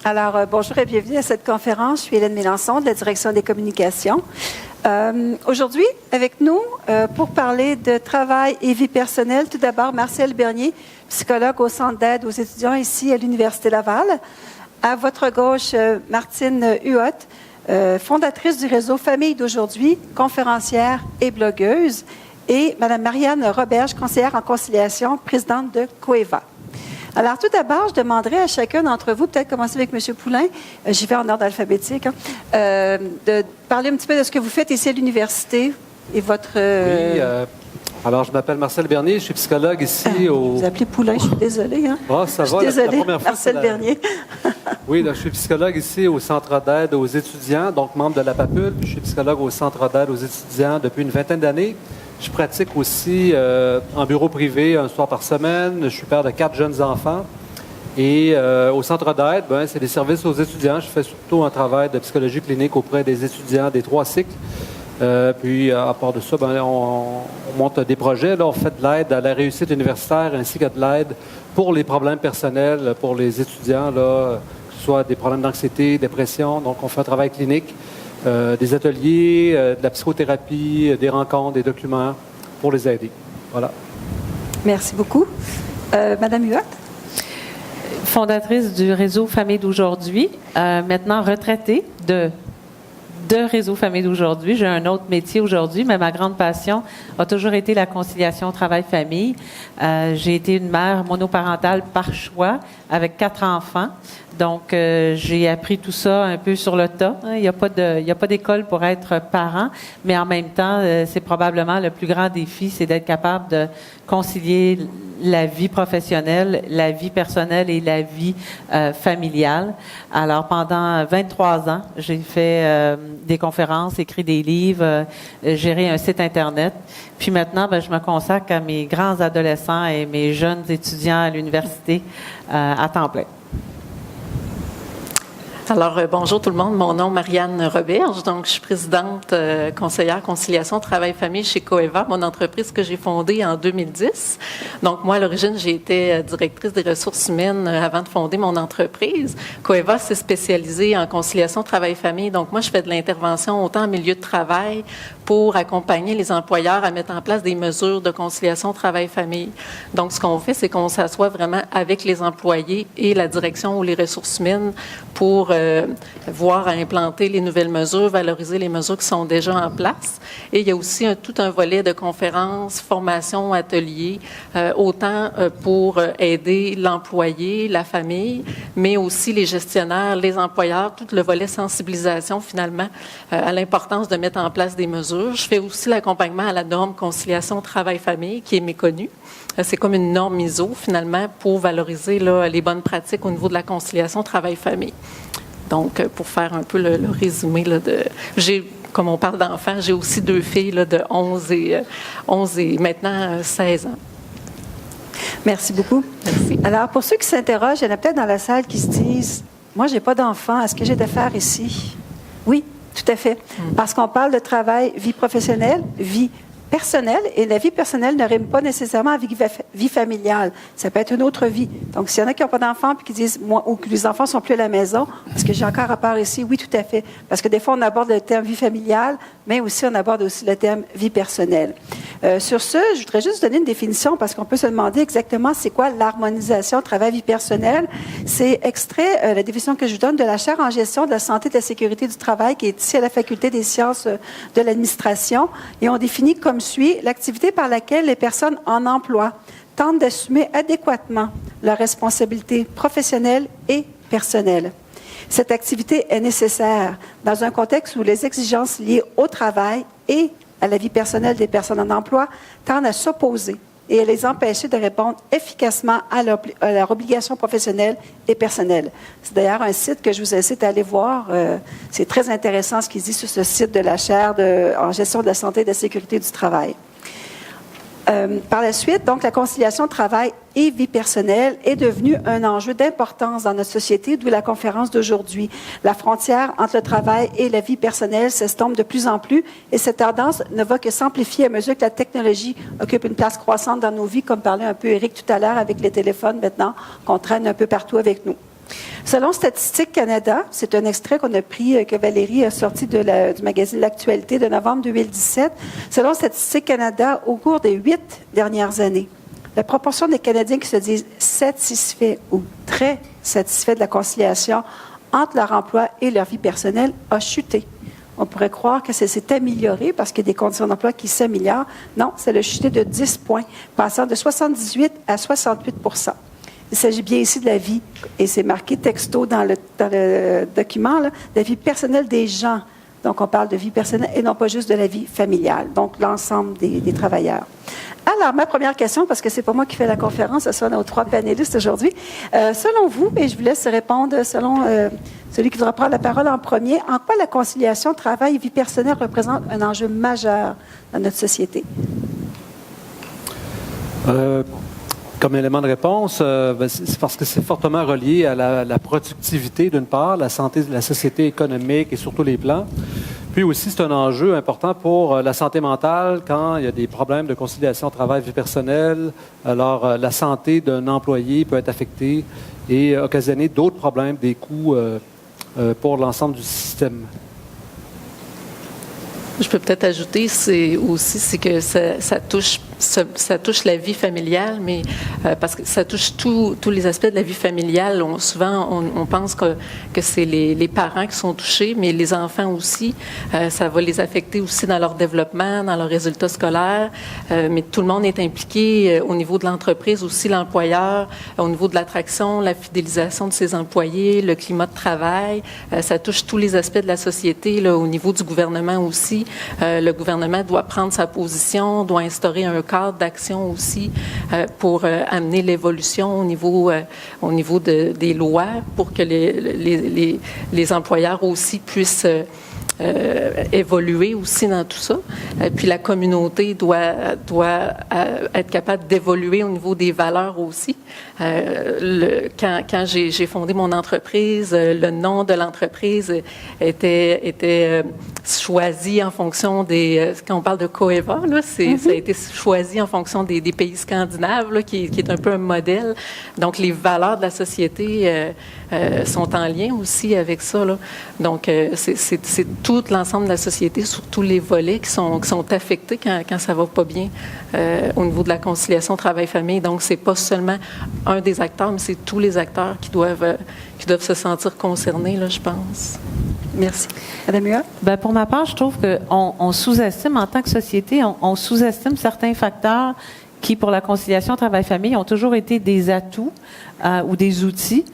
Alors, bonjour et bienvenue à cette conférence. Je suis Hélène Mélenchon de la Direction des communications. Aujourd'hui, avec nous, pour parler de travail et vie personnelle, tout d'abord, Marcel Bernier, psychologue au Centre d'aide aux étudiants ici à l'Université Laval. À votre gauche, Martine Huot, fondatrice du réseau Famille d'aujourd'hui, conférencière et blogueuse. Et Mme Marianne Roberge, conseillère en conciliation, présidente de Coeva. Alors, tout d'abord, je demanderai à chacun d'entre vous, peut-être commencer avec M. Poulain, j'y vais en ordre alphabétique, de parler un petit peu de ce que vous faites ici à l'université et votre... Alors, je m'appelle Marcel Bernier, je suis psychologue ici au... Vous appelez Poulain, je suis désolée. Ah, ça va, je suis désolée, la première fois, Marcel Bernier. Oui, là, je suis psychologue ici au Centre d'aide aux étudiants, donc membre de la PAPUL. Je suis psychologue au Centre d'aide aux étudiants depuis une vingtaine d'années. Je pratique aussi en bureau privé un soir par semaine. Je suis père de 4 jeunes enfants. Et au centre d'aide, c'est des services aux étudiants. Je fais surtout un travail de psychologie clinique auprès des étudiants des 3 cycles. Puis, à part de ça, on monte des projets. Là, on fait de l'aide à la réussite universitaire ainsi que de l'aide pour les problèmes personnels pour les étudiants, là, que ce soit des problèmes d'anxiété, dépression. Donc, on fait un travail clinique. Des ateliers, de la psychothérapie, des rencontres, des documents pour les aider. Voilà. Merci beaucoup. Madame Huot? Fondatrice du réseau Famille d'aujourd'hui, maintenant retraitée de Réseau Famille d'aujourd'hui. J'ai un autre métier aujourd'hui, mais ma grande passion a toujours été la conciliation travail-famille. J'ai été une mère monoparentale par choix avec 4 enfants. Donc, j'ai appris tout ça un peu sur le tas. Il n'y a pas d'école pour être parent, mais en même temps, c'est probablement le plus grand défi, c'est d'être capable de concilier la vie professionnelle, la vie personnelle et la vie familiale. Alors, pendant 23 ans, j'ai fait des conférences, écrit des livres, géré un site Internet. Puis maintenant, je me consacre à mes grands adolescents et mes jeunes étudiants à l'université à temps plein. Alors, bonjour tout le monde. Mon nom est Marianne Roberge. Donc, je suis présidente conseillère conciliation travail-famille chez Coeva, mon entreprise que j'ai fondée en 2010. Donc, moi, à l'origine, j'ai été directrice des ressources humaines avant de fonder mon entreprise. Coeva s'est spécialisée en conciliation travail-famille. Donc, moi, je fais de l'intervention autant en milieu de travail pour accompagner les employeurs à mettre en place des mesures de conciliation travail-famille. Donc, ce qu'on fait, c'est qu'on s'assoit vraiment avec les employés et la direction ou les ressources humaines pour voir à implanter les nouvelles mesures, valoriser les mesures qui sont déjà en place. Et il y a aussi tout un volet de conférences, formations, ateliers, autant pour aider l'employé, la famille, mais aussi les gestionnaires, les employeurs, tout le volet sensibilisation finalement à l'importance de mettre en place des mesures. Je fais aussi l'accompagnement à la norme conciliation travail-famille qui est méconnue. C'est comme une norme ISO finalement pour valoriser là, les bonnes pratiques au niveau de la conciliation travail-famille. Donc, pour faire un peu le résumé, là, comme on parle d'enfants, j'ai aussi 2 filles là, de 11 et maintenant 16 ans. Merci beaucoup. Merci. Alors, pour ceux qui s'interrogent, il y en a peut-être dans la salle qui se disent « Moi, je n'ai pas d'enfant, est-ce que j'ai d'affaires ici? » Oui, tout à fait. Parce qu'on parle de travail, vie professionnelle, vie personnelle, et la vie personnelle ne rime pas nécessairement avec vie familiale. Ça peut être une autre vie. Donc, s'il y en a qui n'ont pas d'enfants puis qui disent, moi, ou que les enfants sont plus à la maison, est-ce que j'ai encore à part ici? Oui, tout à fait. Parce que des fois, on aborde le terme vie familiale, mais aussi, on aborde aussi le terme vie personnelle. Sur ce, je voudrais juste donner une définition parce qu'on peut se demander exactement c'est quoi l'harmonisation travail-vie personnelle. C'est extrait, la définition que je vous donne, de la chaire en gestion de la santé et de la sécurité du travail qui est ici à la Faculté des sciences de l'administration. Et on définit comme suit l'activité par laquelle les personnes en emploi tentent d'assumer adéquatement leurs responsabilités professionnelles et personnelles. Cette activité est nécessaire dans un contexte où les exigences liées au travail et à la vie personnelle des personnes en emploi tendent à s'opposer et à les empêcher de répondre efficacement à leurs obligations professionnelles et personnelles. C'est d'ailleurs un site que je vous incite à aller voir. C'est très intéressant ce qu'il dit sur ce site de la chaire en gestion de la santé et de la sécurité du travail. Par la suite, donc, la conciliation travail et vie personnelle est devenue un enjeu d'importance dans notre société, d'où la conférence d'aujourd'hui. La frontière entre le travail et la vie personnelle s'estompe de plus en plus et cette tendance ne va que s'amplifier à mesure que la technologie occupe une place croissante dans nos vies, comme parlait un peu Éric tout à l'heure avec les téléphones maintenant qu'on traîne un peu partout avec nous. Selon Statistique Canada, c'est un extrait qu'on a pris, que Valérie a sorti du magazine L'Actualité de novembre 2017. Selon Statistique Canada, au cours des 8 dernières années, la proportion des Canadiens qui se disent satisfaits ou très satisfaits de la conciliation entre leur emploi et leur vie personnelle a chuté. On pourrait croire que ça s'est amélioré parce qu'il y a des conditions d'emploi qui s'améliorent. Non, ça a chuté de 10 points, passant de 78 à 68 %. Il s'agit bien ici de la vie, et c'est marqué texto dans le document, là, de la vie personnelle des gens. Donc, on parle de vie personnelle et non pas juste de la vie familiale, donc l'ensemble des travailleurs. Alors, ma première question, parce que c'est pas moi qui fais la conférence, ce sont nos 3 panélistes aujourd'hui. Selon vous, et je vous laisse répondre selon celui qui voudra prendre la parole en premier, en quoi la conciliation travail et vie personnelle représente un enjeu majeur dans notre société? Comme élément de réponse, c'est parce que c'est fortement relié à la productivité, d'une part, la santé de la société économique et sur tous les plans. Puis aussi, c'est un enjeu important pour la santé mentale quand il y a des problèmes de conciliation travail-vie personnelle. Alors, la santé d'un employé peut être affectée et occasionner d'autres problèmes, des coûts pour l'ensemble du système. Je peux peut-être ajouter, c'est que ça touche la vie familiale, mais parce que ça touche tous les aspects de la vie familiale. Souvent, on pense que c'est les parents qui sont touchés, mais les enfants aussi. Ça va les affecter aussi dans leur développement, dans leurs résultats scolaires. Mais tout le monde est impliqué au niveau de l'entreprise, aussi l'employeur, au niveau de l'attraction, la fidélisation de ses employés, le climat de travail. Ça touche tous les aspects de la société, là, au niveau du gouvernement aussi. Le gouvernement doit prendre sa position, doit instaurer un cadre d'action aussi pour amener l'évolution au niveau des lois pour que les employeurs aussi puissent évoluer aussi dans tout ça. Puis la communauté doit être capable d'évoluer au niveau des valeurs aussi. Quand j'ai fondé mon entreprise, le nom de l'entreprise était choisi en fonction quand on parle de Coeva, là, ça a été choisi en fonction des pays scandinaves, là, qui est un peu un modèle. Donc, les valeurs de la société sont en lien aussi avec ça, là. Donc, c'est tout l'ensemble de la société, sur tous les volets qui sont affectés quand ça va pas bien au niveau de la conciliation travail-famille. Donc, c'est pas seulement un des acteurs, mais c'est tous les acteurs qui doivent se sentir concernés, là, je pense. Merci. Madame Huot? Bien, pour ma part, je trouve qu'on sous-estime, en tant que société, on sous-estime certains facteurs qui, pour la conciliation travail-famille, ont toujours été des atouts ou des outils,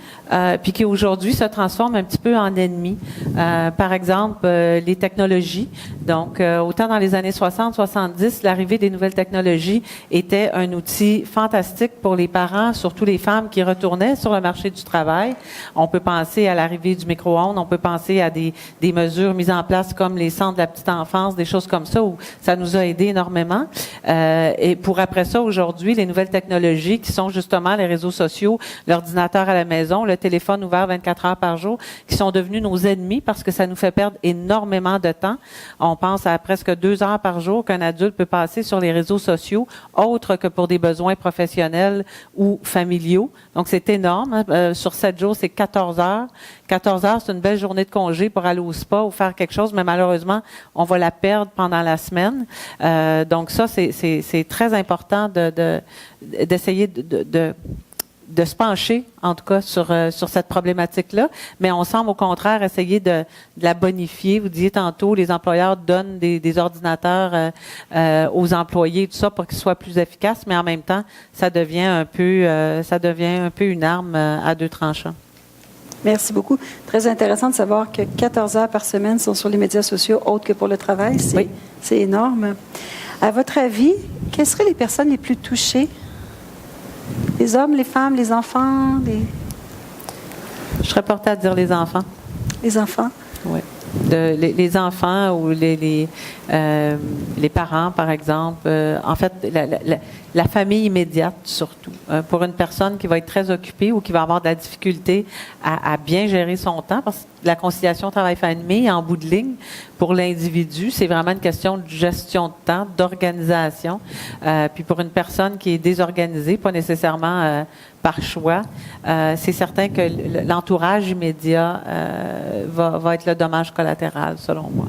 puis qui aujourd'hui se transforment un petit peu en ennemis. Par exemple, les technologies. Donc, autant dans les années 60-70, l'arrivée des nouvelles technologies était un outil fantastique pour les parents, surtout les femmes qui retournaient sur le marché du travail. On peut penser à l'arrivée du micro-ondes, on peut penser à des mesures mises en place comme les centres de la petite enfance, des choses comme ça, où ça nous a aidé énormément. Et pour après ça, aujourd'hui, les nouvelles technologies qui sont justement les réseaux sociaux, l'ordinateur à la maison, le téléphone ouvert 24 heures par jour, qui sont devenus nos ennemis parce que ça nous fait perdre énormément de temps. On pense à presque 2 heures par jour qu'un adulte peut passer sur les réseaux sociaux, autre que pour des besoins professionnels ou familiaux. Donc, c'est énorme. Sur 7 jours, c'est 14 heures. 14 heures, c'est une belle journée de congé pour aller au spa ou faire quelque chose, mais malheureusement, on va la perdre pendant la semaine. Donc, ça, c'est très important d'essayer de se pencher, en tout cas, sur cette problématique-là. Mais on semble, au contraire, essayer de la bonifier. Vous disiez tantôt, les employeurs donnent des ordinateurs aux employés, tout ça, pour qu'ils soient plus efficaces, mais en même temps, ça devient un peu une arme à 2 tranchants. Merci beaucoup. Très intéressant de savoir que 14 heures par semaine sont sur les médias sociaux, autres que pour le travail. C'est énorme. À votre avis, quelles seraient les personnes les plus touchées? Les hommes, les femmes, les enfants? Je serais portée à dire les enfants. Les enfants? Oui. Les enfants ou les parents, par exemple. En fait, la famille immédiate, surtout. Pour une personne qui va être très occupée ou qui va avoir de la difficulté à bien gérer son temps, parce que la conciliation travail-famille, en bout de ligne, pour l'individu, c'est vraiment une question de gestion de temps, d'organisation. Puis pour une personne qui est désorganisée, pas nécessairement par choix, c'est certain que l'entourage immédiat va être le dommage collatéral, selon moi.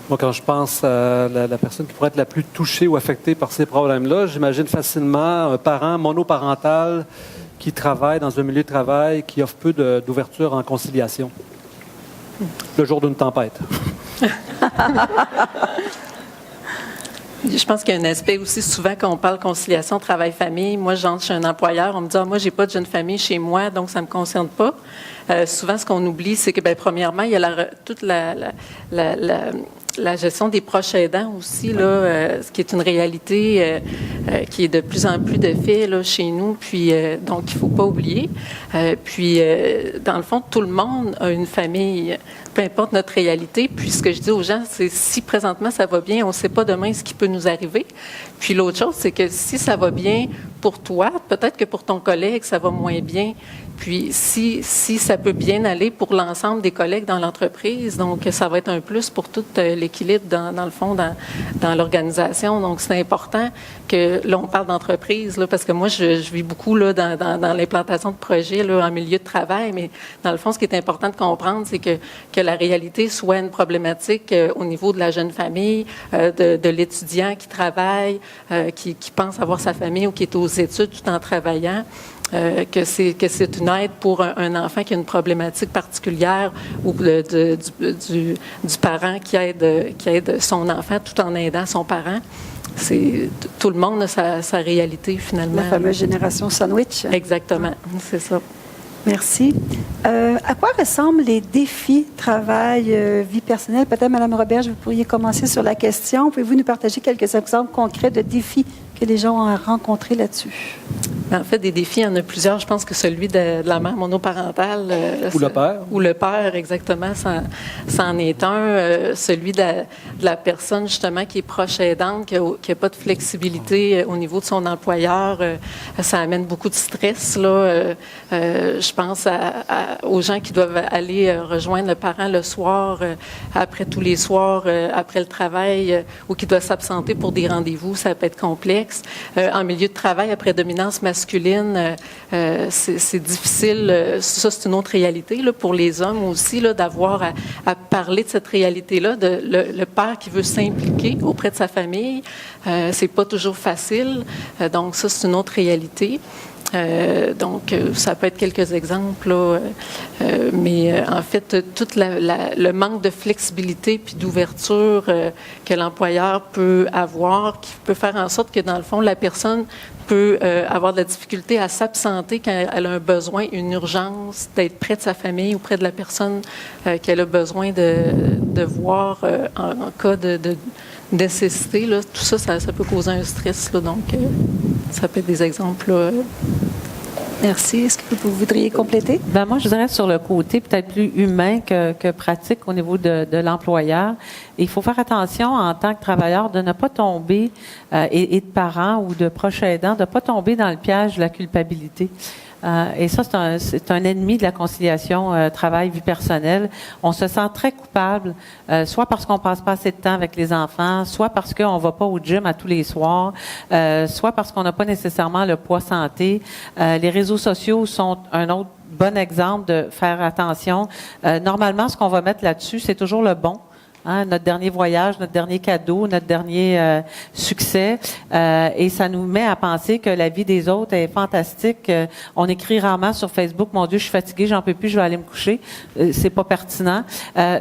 Moi, quand je pense à la personne qui pourrait être la plus touchée ou affectée par ces problèmes-là, j'imagine facilement un parent monoparental qui travaille dans un milieu de travail qui offre peu d'ouverture en conciliation. Le jour d'une tempête. Je pense qu'il y a un aspect aussi, souvent, quand on parle conciliation travail-famille, moi, j'entre chez un employeur, on me dit « Ah, moi, j'ai pas de jeune famille chez moi, donc ça me concerne pas. » Souvent, ce qu'on oublie, c'est que, bien, premièrement, il y a toute la gestion des proches aidants aussi, là, ce qui est une réalité qui est de plus en plus de fait là, chez nous. Puis, donc, il ne faut pas oublier. Puis, dans le fond, tout le monde a une famille, peu importe notre réalité. Puis, ce que je dis aux gens, c'est si présentement ça va bien, on ne sait pas demain ce qui peut nous arriver. Puis, l'autre chose, c'est que si ça va bien pour toi, peut-être que pour ton collègue, ça va moins bien. Puis, si ça peut bien aller pour l'ensemble des collègues dans l'entreprise, donc ça va être un plus pour tout l'équilibre, dans le fond, dans l'organisation. Donc, c'est important que, là, on parle d'entreprise, là, parce que moi, je vis beaucoup là, dans l'implantation de projets là, en milieu de travail, mais dans le fond, ce qui est important de comprendre, c'est que la réalité soit une problématique au niveau de la jeune famille, de l'étudiant qui travaille, qui pense avoir sa famille ou qui est aux études tout en travaillant. Que c'est une aide pour un enfant qui a une problématique particulière ou du parent qui aide son enfant tout en aidant son parent. Tout le monde a sa réalité, finalement. La fameuse génération sandwich. Exactement, c'est ça. Merci. À quoi ressemblent les défis travail, vie personnelle? Peut-être, Mme Roberge, vous pourriez commencer sur la question. Pouvez-vous nous partager quelques exemples concrets de défis que les gens ont rencontrés là-dessus? En fait, des défis, il y en a plusieurs. Je pense que celui de la mère monoparentale. Ou le père. Ou le père, exactement, c'en est un. Celui de la personne, justement, qui est proche aidante, qui n'a pas de flexibilité au niveau de son employeur. Ça amène beaucoup de stress, là. Je pense aux gens qui doivent aller rejoindre le parent le soir, après tous les soirs, après le travail, ou qui doivent s'absenter pour des rendez-vous. Ça peut être complexe. En milieu de travail, après dominance masculine, c'est difficile. Ça, c'est une autre réalité là, pour les hommes aussi, là, d'avoir à parler de cette réalité-là, le père qui veut s'impliquer auprès de sa famille. C'est pas toujours facile. Donc, ça, c'est une autre réalité. Donc, ça peut être quelques exemples, là, mais en fait, tout le manque de flexibilité puis d'ouverture que l'employeur peut avoir, qui peut faire en sorte que, dans le fond, la personne peut avoir de la difficulté à s'absenter quand elle a un besoin, une urgence, d'être près de sa famille ou près de la personne qu'elle a besoin de voir en cas de nécessité. Là. Tout ça, ça peut causer un stress. Là, donc, ça peut être des exemples. Là. Merci. Est-ce que vous voudriez compléter? Ben moi, je dirais sur le côté peut-être plus humain que pratique au niveau de l'employeur. Il faut faire attention en tant que travailleur de ne pas tomber, et de parents ou de proches aidants, de ne pas tomber dans le piège de la culpabilité. Et ça, c'est un ennemi de la conciliation travail-vie personnelle. On se sent très coupable, soit parce qu'on passe pas assez de temps avec les enfants, soit parce qu'on va pas au gym à tous les soirs, soit parce qu'on n'a pas nécessairement le poids santé. Les réseaux sociaux sont un autre bon exemple de faire attention. Normalement, ce qu'on va mettre là-dessus, c'est toujours le bon. Hein, notre dernier voyage, notre dernier cadeau, notre dernier succès. Et ça nous met à penser que la vie des autres est fantastique. On écrit rarement sur Facebook, « Mon Dieu, je suis fatigué, j'en peux plus, je vais aller me coucher. » C'est pas pertinent.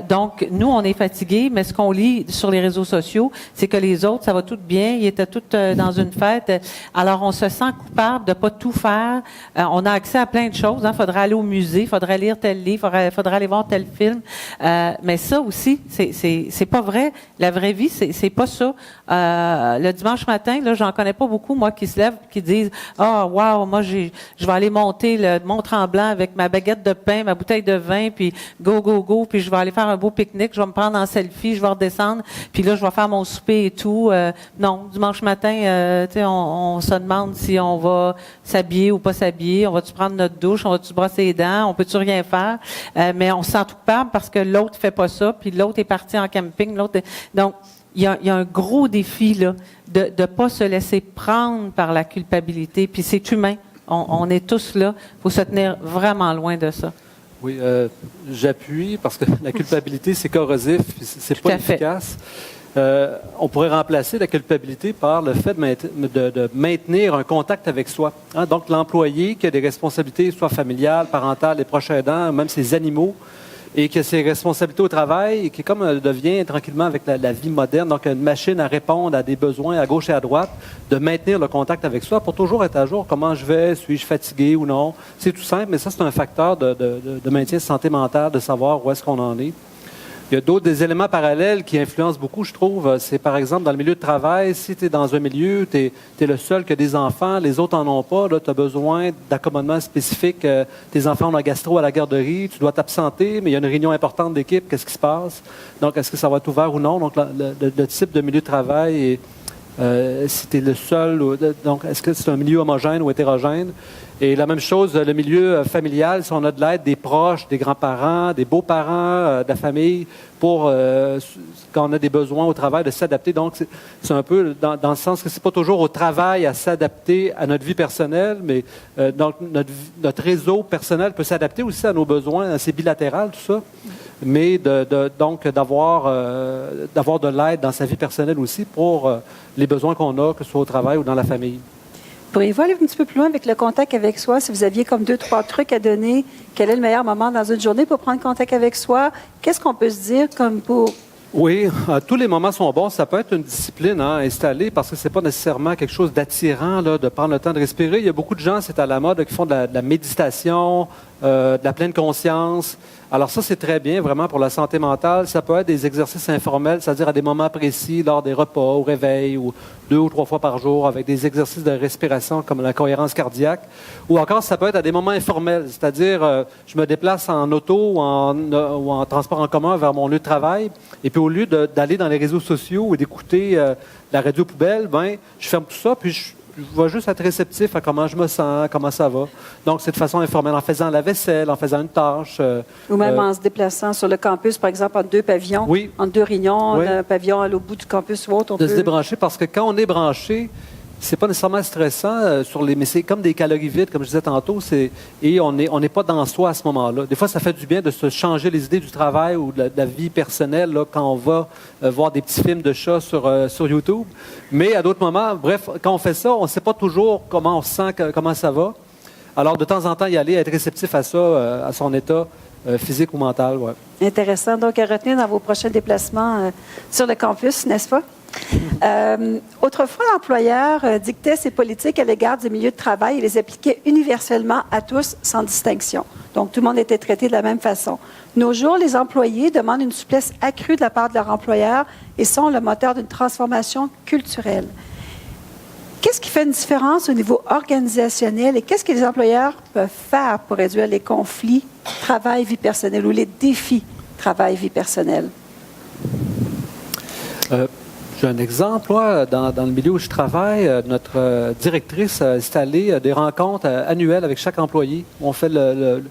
Donc, nous, on est fatigués, mais ce qu'on lit sur les réseaux sociaux, c'est que les autres, ça va tout bien, ils étaient tous dans une fête. Alors, on se sent coupable de pas tout faire. On a accès à plein de choses. Hein. Faudrait aller au musée, faudrait lire tel livre, faudrait aller voir tel film. Mais ça aussi, c'est c'est pas vrai. La vraie vie, c'est pas ça. Le dimanche matin, là, j'en connais pas beaucoup, moi, qui se lèvent, qui disent, wow, moi, je vais aller monter le Mont-Tremblant avec ma baguette de pain, ma bouteille de vin, puis go, puis je vais aller faire un beau pique-nique, je vais me prendre en selfie, je vais redescendre, puis là, je vais faire mon souper et tout. Non, dimanche matin, tu sais, on se demande si on va s'habiller ou pas s'habiller, on va-tu prendre notre douche, on va-tu brosser les dents, on peut-tu rien faire, mais on se sent tout coupable parce que l'autre fait pas ça, puis l'autre est parti en camping, donc il y a un gros défi là de ne pas se laisser prendre par la culpabilité, puis c'est humain, on est tous là, il faut se tenir vraiment loin de ça. Oui, j'appuie parce que la culpabilité, c'est corrosif, c'est pas efficace. On pourrait remplacer la culpabilité par le fait de maintenir un contact avec soi. Hein? Donc, l'employé qui a des responsabilités, soit familiales, parentales, les proches aidants, même ses animaux, et que ses responsabilités au travail, et qui comme devient tranquillement avec la vie moderne, donc une machine à répondre à des besoins à gauche et à droite, de maintenir le contact avec soi pour toujours être à jour. Comment je vais? Suis-je fatigué ou non? C'est tout simple, mais ça, c'est un facteur de maintien de santé mentale, de savoir où est-ce qu'on en est. Il y a des éléments parallèles qui influencent beaucoup, je trouve. C'est par exemple dans le milieu de travail, si tu es dans un milieu, tu es le seul qui a des enfants, les autres n'en ont pas, tu as besoin d'accommodements spécifiques. Tes enfants ont la gastro à la garderie, tu dois t'absenter, mais il y a une réunion importante d'équipe, qu'est-ce qui se passe? Donc, est-ce que ça va être ouvert ou non? Donc, le type de milieu de travail, si tu es le seul, donc est-ce que c'est un milieu homogène ou hétérogène? Et la même chose, le milieu familial, si on a de l'aide des proches, des grands-parents, des beaux-parents, de la famille, pour, quand on a des besoins au travail, de s'adapter. Donc, c'est un peu dans le sens que c'est pas toujours au travail à s'adapter à notre vie personnelle, mais donc notre réseau personnel peut s'adapter aussi à nos besoins, c'est bilatéral tout ça, mais donc d'avoir de l'aide dans sa vie personnelle aussi pour les besoins qu'on a, que ce soit au travail ou dans la famille. Pourriez-vous aller un petit peu plus loin avec le contact avec soi? Si vous aviez comme 2-3 trucs à donner, quel est le meilleur moment dans une journée pour prendre contact avec soi? Qu'est-ce qu'on peut se dire comme pour... Oui, tous les moments sont bons. Ça peut être une discipline installée parce que c'est pas nécessairement quelque chose d'attirant là, de prendre le temps de respirer. Il y a beaucoup de gens, c'est à la mode, qui font de la méditation, de la pleine conscience. Alors ça, c'est très bien, vraiment, pour la santé mentale. Ça peut être des exercices informels, c'est-à-dire à des moments précis, lors des repas, au réveil, ou 2 ou 3 fois par jour, avec des exercices de respiration comme la cohérence cardiaque. Ou encore, ça peut être à des moments informels, c'est-à-dire, je me déplace en auto ou en transport en commun vers mon lieu de travail, et puis au lieu d'aller dans les réseaux sociaux ou d'écouter la radio poubelle, je ferme tout ça, puis je vais juste être réceptif à comment je me sens, comment ça va. Donc, c'est de façon informelle, en faisant la vaisselle, en faisant une tâche. Ou même en se déplaçant sur le campus, par exemple, entre 2 pavillons, entre 2 réunions, un pavillon à l'autre bout du campus ou autre. Se débrancher, parce que quand on est branché, c'est pas nécessairement stressant, mais c'est comme des calories vides, comme je disais tantôt, et on n'est pas dans soi à ce moment-là. Des fois, ça fait du bien de se changer les idées du travail ou de la vie personnelle là, quand on va voir des petits films de chats sur YouTube. Mais à d'autres moments, bref, quand on fait ça, on ne sait pas toujours comment on se sent, comment ça va. Alors, de temps en temps, y aller, être réceptif à ça, à son état physique ou mental. Ouais. Intéressant. Donc, à retenir dans vos prochains déplacements sur le campus, n'est-ce pas? Autrefois, l'employeur dictait ses politiques à l'égard du milieu de travail et les appliquait universellement à tous, sans distinction. Donc, tout le monde était traité de la même façon. Nos jours, les employés demandent une souplesse accrue de la part de leur employeur et sont le moteur d'une transformation culturelle. Qu'est-ce qui fait une différence au niveau organisationnel et qu'est-ce que les employeurs peuvent faire pour réduire les conflits travail-vie personnelle ou les défis travail-vie personnelle? J'ai un exemple. Dans le milieu où je travaille, notre directrice a installé des rencontres annuelles avec chaque employé. On fait le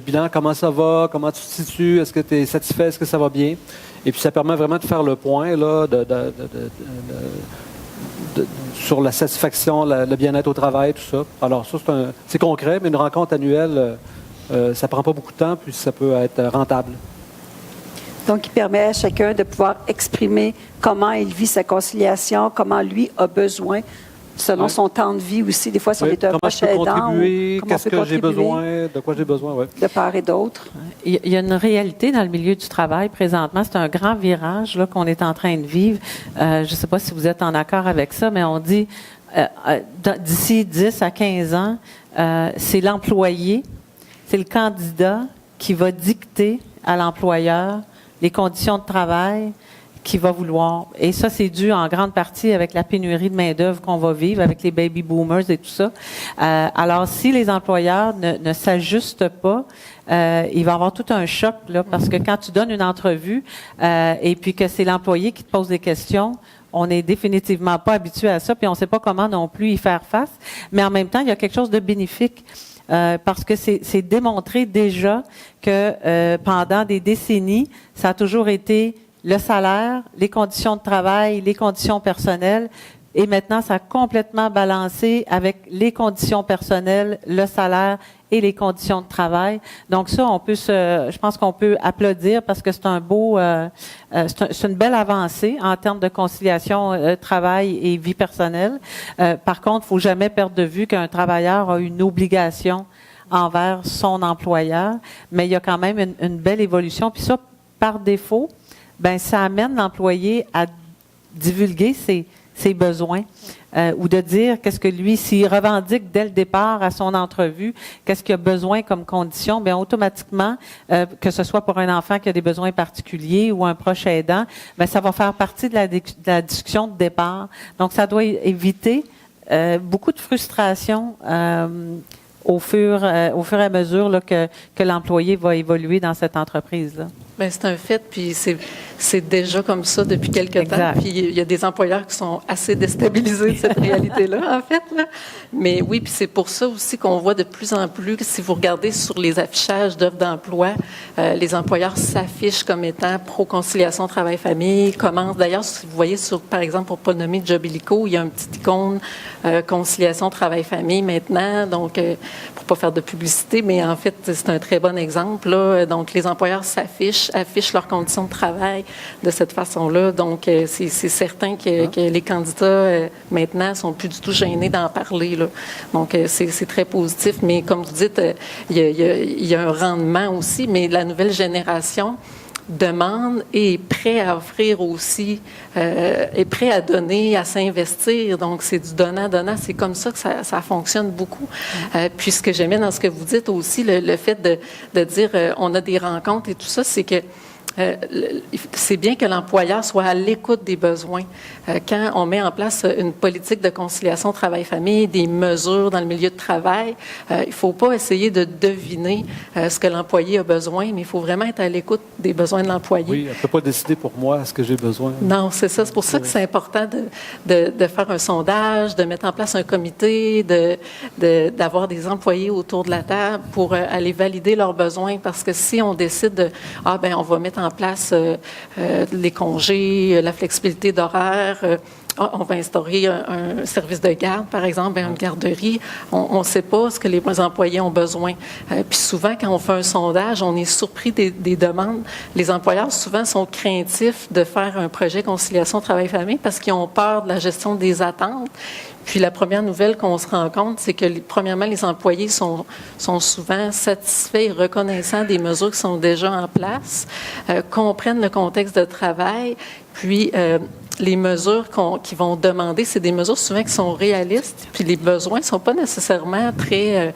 bilan, comment ça va, comment tu te situes, est-ce que tu es satisfait, est-ce que ça va bien. Et puis ça permet vraiment de faire le point là, sur la satisfaction, le bien-être au travail, tout ça. Alors ça, c'est concret, mais une rencontre annuelle, ça prend pas beaucoup de temps, puis ça peut être rentable. Donc, il permet à chacun de pouvoir exprimer comment il vit sa conciliation, comment lui a besoin, selon son temps de vie aussi. Des fois, si on est un proche aidant, qu'est-ce que j'ai besoin, de quoi j'ai besoin, oui. De part et d'autre. Il y a une réalité dans le milieu du travail présentement. C'est un grand virage là, qu'on est en train de vivre. Je ne sais pas si vous êtes en accord avec ça, mais on dit d'ici 10 à 15 ans, c'est l'employé, c'est le candidat qui va dicter à l'employeur les conditions de travail, qui va vouloir. Et ça, c'est dû en grande partie avec la pénurie de main-d'œuvre qu'on va vivre, avec les baby boomers et tout ça. Alors, si les employeurs ne s'ajustent pas, il va y avoir tout un choc, là, parce que quand tu donnes une entrevue et puis que c'est l'employé qui te pose des questions, on n'est définitivement pas habitué à ça, puis on ne sait pas comment non plus y faire face. Mais en même temps, il y a quelque chose de bénéfique. Parce que c'est démontré déjà que pendant des décennies, ça a toujours été le salaire, les conditions de travail, les conditions personnelles, et maintenant, ça a complètement balancé avec les conditions personnelles, le salaire et les conditions de travail. Donc ça, je pense qu'on peut applaudir parce que c'est un beau, c'est une belle avancée en termes de conciliation travail et vie personnelle. Par contre, il faut jamais perdre de vue qu'un travailleur a une obligation envers son employeur, mais il y a quand même une belle évolution. Puis ça, par défaut, ben ça amène l'employé à divulguer ses besoins ou de dire qu'est-ce que lui, s'il revendique dès le départ à son entrevue, qu'est-ce qu'il a besoin comme condition, bien automatiquement, que ce soit pour un enfant qui a des besoins particuliers ou un proche aidant, bien ça va faire partie de la discussion de départ. Donc, ça doit éviter beaucoup de frustration au fur et à mesure là, que l'employé va évoluer dans cette entreprise-là. Bien, c'est un fait, puis c'est déjà comme ça depuis quelque temps. Puis il y a des employeurs qui sont assez déstabilisés de cette réalité-là, en fait. Là. Mais oui, puis c'est pour ça aussi qu'on voit de plus en plus, si vous regardez sur les affichages d'offres d'emploi, les employeurs s'affichent comme étant pro-conciliation travail-famille. Commencent, d'ailleurs, si vous voyez sur, par exemple, pour ne pas nommer Jobilico, il y a un petit icône conciliation travail-famille maintenant. Donc, pour pas faire de publicité, mais en fait, c'est un très bon exemple. Là. Donc, les employeurs affichent leurs conditions de travail de cette façon-là. Donc, c'est certain que les candidats, maintenant, sont plus du tout gênés d'en parler. Là. Donc, c'est très positif. Mais comme vous dites, il y a un rendement aussi, mais la nouvelle génération demande et est prêt à offrir aussi, est prêt à donner, à s'investir. Donc, c'est du donnant-donnant. C'est comme ça que ça fonctionne beaucoup. Puis, ce que j'aimais dans ce que vous dites aussi, le fait de dire on a des rencontres et tout ça, c'est que c'est bien que l'employeur soit à l'écoute des besoins. Quand on met en place une politique de conciliation travail-famille, des mesures dans le milieu de travail, il ne faut pas essayer de deviner ce que l'employé a besoin, mais il faut vraiment être à l'écoute des besoins de l'employé. Oui, elle ne peut pas décider pour moi ce que j'ai besoin. Non, c'est ça. C'est pour ça que c'est important de faire un sondage, de mettre en place un comité, d'avoir des employés autour de la table pour aller valider leurs besoins. Parce que si on décide on va mettre en place les congés, la flexibilité d'horaire, on va instaurer un service de garde, par exemple, une garderie. On ne sait pas ce que les employés ont besoin. Puis souvent, quand on fait un sondage, on est surpris des demandes. Les employeurs, souvent, sont craintifs de faire un projet conciliation travail-famille parce qu'ils ont peur de la gestion des attentes. Puis la première nouvelle qu'on se rend compte, c'est que, premièrement, les employés sont souvent satisfaits et reconnaissants des mesures qui sont déjà en place, comprennent le contexte de travail, puis les mesures qu'ils vont demander, c'est des mesures souvent qui sont réalistes, puis les besoins ne sont pas nécessairement très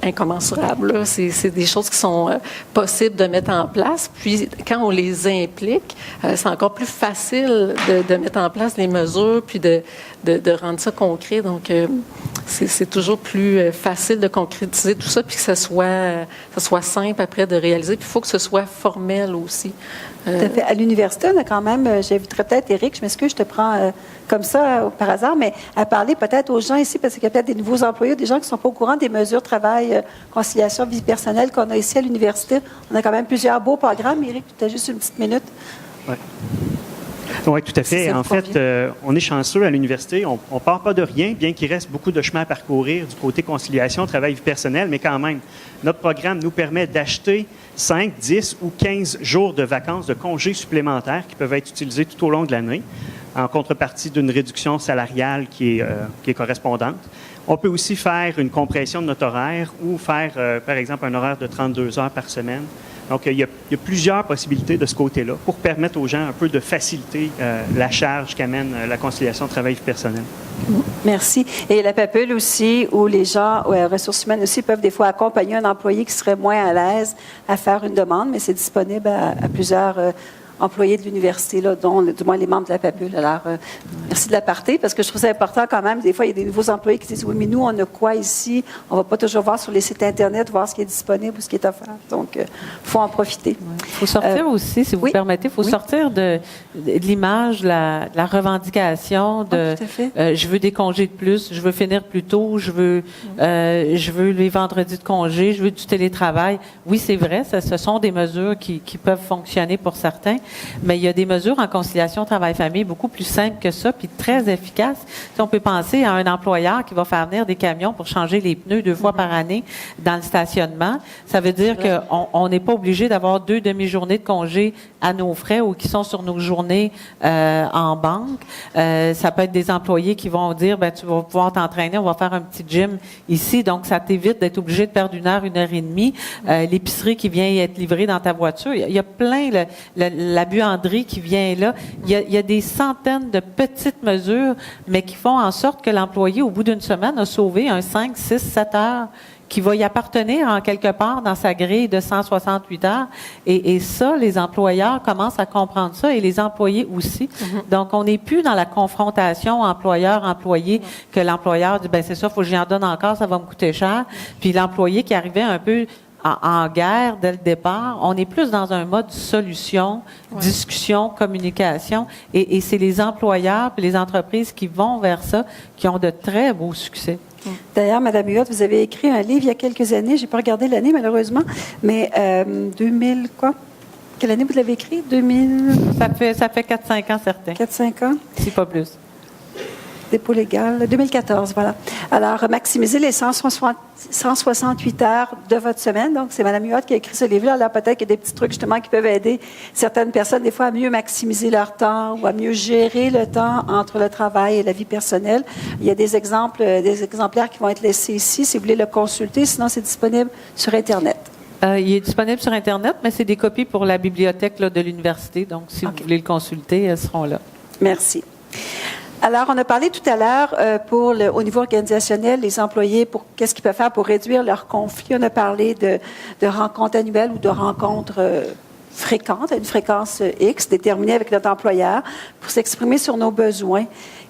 incommensurables. C'est des choses qui sont possibles de mettre en place. Puis, quand on les implique, c'est encore plus facile de mettre en place les mesures puis de rendre ça concret. Donc, c'est toujours plus facile de concrétiser tout ça puis que ça soit simple après de réaliser. Puis, il faut que ce soit formel aussi. Tout à fait. À l'université, on a quand même, j'inviterais peut-être Éric, je m'excuse, je te prends comme ça par hasard, mais à parler peut-être aux gens ici, parce qu'il y a peut-être des nouveaux employés, des gens qui ne sont pas au courant des mesures travail, conciliation, vie personnelle qu'on a ici à l'université. On a quand même plusieurs beaux programmes. Éric, tu as juste une petite minute. Oui. Oui, tout à fait. En fait, on est chanceux à l'université. On ne part pas de rien, bien qu'il reste beaucoup de chemin à parcourir du côté conciliation, travail, vie personnelle, mais quand même, notre programme nous permet d'acheter 5, 10 ou 15 jours de vacances, de congés supplémentaires qui peuvent être utilisés tout au long de l'année, en contrepartie d'une réduction salariale qui est correspondante. On peut aussi faire une compression de notre horaire ou faire, par exemple, un horaire de 32 heures par semaine. Donc, il y a plusieurs possibilités de ce côté-là pour permettre aux gens un peu de faciliter la charge qu'amène la conciliation travail-vie personnelle. Merci. Et la PAPUL aussi, où les gens, ressources humaines aussi, peuvent des fois accompagner un employé qui serait moins à l'aise à faire une demande, mais c'est disponible à plusieurs employés de l'université, là, dont du moins les membres de la PAPUL. Alors, merci de l'aparté, parce que je trouve ça important quand même. Des fois, il y a des nouveaux employés qui disent, oui, mais nous, on a quoi ici? On ne va pas toujours voir sur les sites Internet, voir ce qui est disponible ou ce qui est offert. Donc, il faut en profiter. Il faut sortir aussi, si vous permettez, il faut sortir de l'image, de la revendication de tout à fait. je veux des congés de plus, je veux finir plus tôt, je veux les vendredis de congé, je veux du télétravail. Oui, c'est vrai, ce sont des mesures qui peuvent fonctionner pour certains, mais il y a des mesures en conciliation travail-famille beaucoup plus simples que ça, puis très efficaces. Si on peut penser à un employeur qui va faire venir des camions pour changer les pneus 2 fois par année dans le stationnement, ça veut dire qu'on n'est pas obligé d'avoir 2 demi-journées de congé à nos frais ou qui sont sur nos journées en banque. Ça peut être des employés qui vont dire, ben tu vas pouvoir t'entraîner, on va faire un petit gym ici, donc ça t'évite d'être obligé de perdre 1 heure, 1 heure et demie. L'épicerie qui vient être livrée dans ta voiture. Il y a plein, la buanderie qui vient là. Il y a des centaines de petites mesures, mais qui font en sorte que l'employé, au bout d'une semaine, a sauvé 5, 6, 7 heures qui va y appartenir en quelque part dans sa grille de 168 heures. Et ça, les employeurs commencent à comprendre ça et les employés aussi. Donc, on n'est plus dans la confrontation employeur-employé que l'employeur dit, ben c'est ça, faut que j'y en donne encore, ça va me coûter cher. Puis l'employé qui arrivait un peu en guerre dès le départ, on est plus dans un mode solution, discussion, communication. Et c'est les employeurs et les entreprises qui vont vers ça qui ont de très beaux succès. D'ailleurs, Mme Huot, vous avez écrit un livre il y a quelques années, je n'ai pas regardé l'année malheureusement, mais 2000 quoi? Quelle année vous l'avez écrit? 2000? Ça fait 4-5 ans certains. 4-5 ans? Si pas plus. Dépôt légal, 2014, voilà. Alors, maximiser les 168 heures de votre semaine. Donc, c'est Mme Huot qui a écrit ce livre-là. Alors, peut-être qu'il y a des petits trucs, justement, qui peuvent aider certaines personnes, des fois, à mieux maximiser leur temps ou à mieux gérer le temps entre le travail et la vie personnelle. Il y a des exemplaires qui vont être laissés ici, si vous voulez le consulter. Sinon, c'est disponible sur Internet. Il est disponible sur Internet, mais c'est des copies pour la bibliothèque là, de l'université. Donc, si vous voulez le consulter, elles seront là. Merci. Alors, on a parlé tout à l'heure au niveau organisationnel, les employés, pour qu'est-ce qu'ils peuvent faire pour réduire leurs conflits. On a parlé de rencontres annuelles ou de rencontres fréquentes, à une fréquence X déterminée avec notre employeur pour s'exprimer sur nos besoins.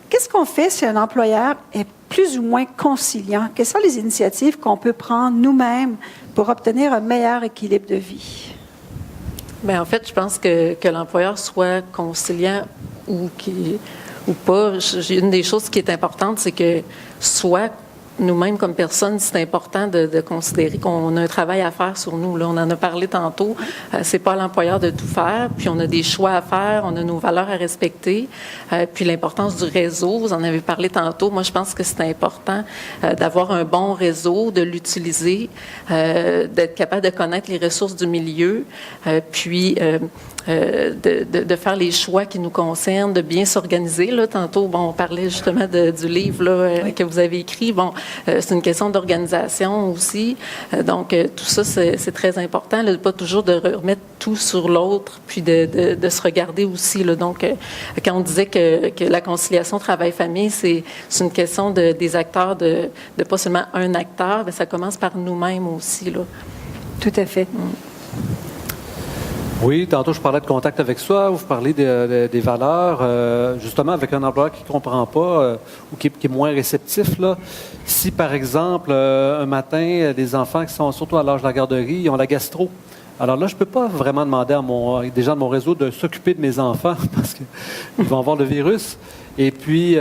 Qu'est-ce qu'on fait si un employeur est plus ou moins conciliant? Quelles sont les initiatives qu'on peut prendre nous-mêmes pour obtenir un meilleur équilibre de vie? Bien, en fait, je pense que l'employeur soit conciliant ou pas. Une des choses qui est importante, c'est que soit nous-mêmes comme personnes, c'est important de considérer qu'on a un travail à faire sur nous. Là, on en a parlé tantôt. C'est pas à l'employeur de tout faire. Puis on a des choix à faire. On a nos valeurs à respecter. Puis l'importance du réseau. Vous en avez parlé tantôt. Moi, je pense que c'est important d'avoir un bon réseau, de l'utiliser, d'être capable de connaître les ressources du milieu. Puis de faire les choix qui nous concernent, de bien s'organiser. Là, tantôt, on parlait justement du livre là, que vous avez écrit. Bon, c'est une question d'organisation aussi. Donc, tout ça, c'est très important. Là, pas toujours de remettre tout sur l'autre, puis de se regarder aussi. Là. Donc, quand on disait que la conciliation travail-famille, c'est une question des acteurs, de pas seulement un acteur, mais ça commence par nous-mêmes aussi. Là. Tout à fait. Oui, tantôt je parlais de contact avec soi, vous parlez des valeurs, justement avec un employeur qui ne comprend pas ou qui est moins réceptif. Là. Si, par exemple, un matin, des enfants qui sont surtout à l'âge de la garderie, ils ont la gastro. Alors là, je ne peux pas vraiment demander à des gens de mon réseau de s'occuper de mes enfants parce qu'ils vont avoir le virus. Et puis, je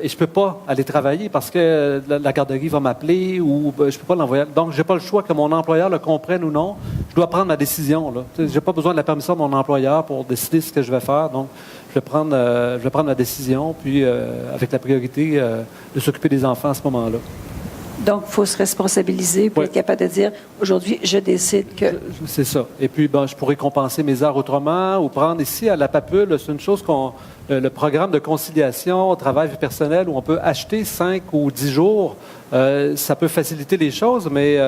ne peux pas aller travailler parce que la garderie va m'appeler ou je ne peux pas l'envoyer. Donc, je n'ai pas le choix que mon employeur le comprenne ou non. Je dois prendre ma décision. Je n'ai pas besoin de la permission de mon employeur pour décider ce que je vais faire. Donc, je vais prendre ma décision, puis avec la priorité de s'occuper des enfants à ce moment-là. Donc, il faut se responsabiliser pour être capable de dire, aujourd'hui, je décide que... C'est ça. Et puis, je pourrais compenser mes heures autrement ou prendre ici à la PAPUL, c'est une chose le programme de conciliation, travail personnel, où on peut acheter 5 ou 10 jours, ça peut faciliter les choses, mais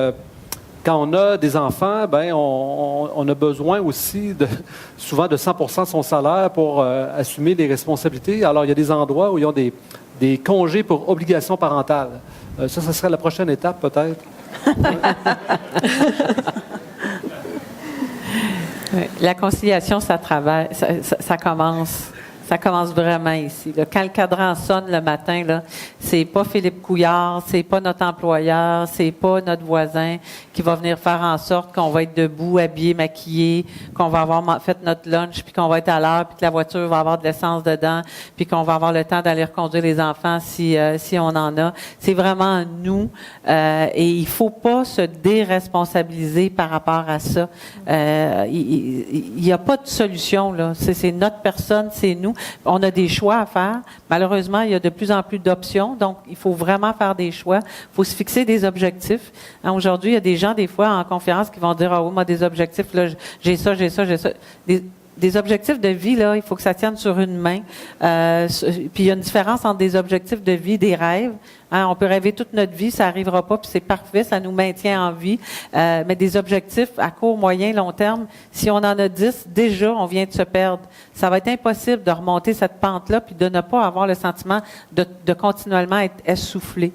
quand on a des enfants, on a besoin aussi souvent de 100% de son salaire pour assumer les responsabilités. Alors, il y a des endroits où ils ont des congés pour obligation parentale. Ça serait la prochaine étape, peut-être. Oui. La conciliation, ça commence. Ça commence vraiment ici. Là. Quand le cadran sonne le matin, là, c'est pas Philippe Couillard, c'est pas notre employeur, c'est pas notre voisin qui va venir faire en sorte qu'on va être debout, habillé, maquillé, qu'on va avoir fait notre lunch, puis qu'on va être à l'heure, puis que la voiture va avoir de l'essence dedans, puis qu'on va avoir le temps d'aller reconduire les enfants si on en a. C'est vraiment nous, et il faut pas se déresponsabiliser par rapport à ça. Il y a pas de solution là. C'est notre personne, c'est nous. On a des choix à faire. Malheureusement, il y a de plus en plus d'options, donc il faut vraiment faire des choix. Il faut se fixer des objectifs. Hein, aujourd'hui, il y a des gens, des fois, en conférence, qui vont dire « Ah oui, moi, des objectifs, là, j'ai ça. » Des objectifs de vie, là, il faut que ça tienne sur une main. Puis il y a une différence entre des objectifs de vie, des rêves. Hein, on peut rêver toute notre vie, ça n'arrivera pas, puis c'est parfait, ça nous maintient en vie. Mais des objectifs à court, moyen, long terme, si on en a 10, déjà, on vient de se perdre. Ça va être impossible de remonter cette pente-là, puis de ne pas avoir le sentiment de continuellement être essoufflé.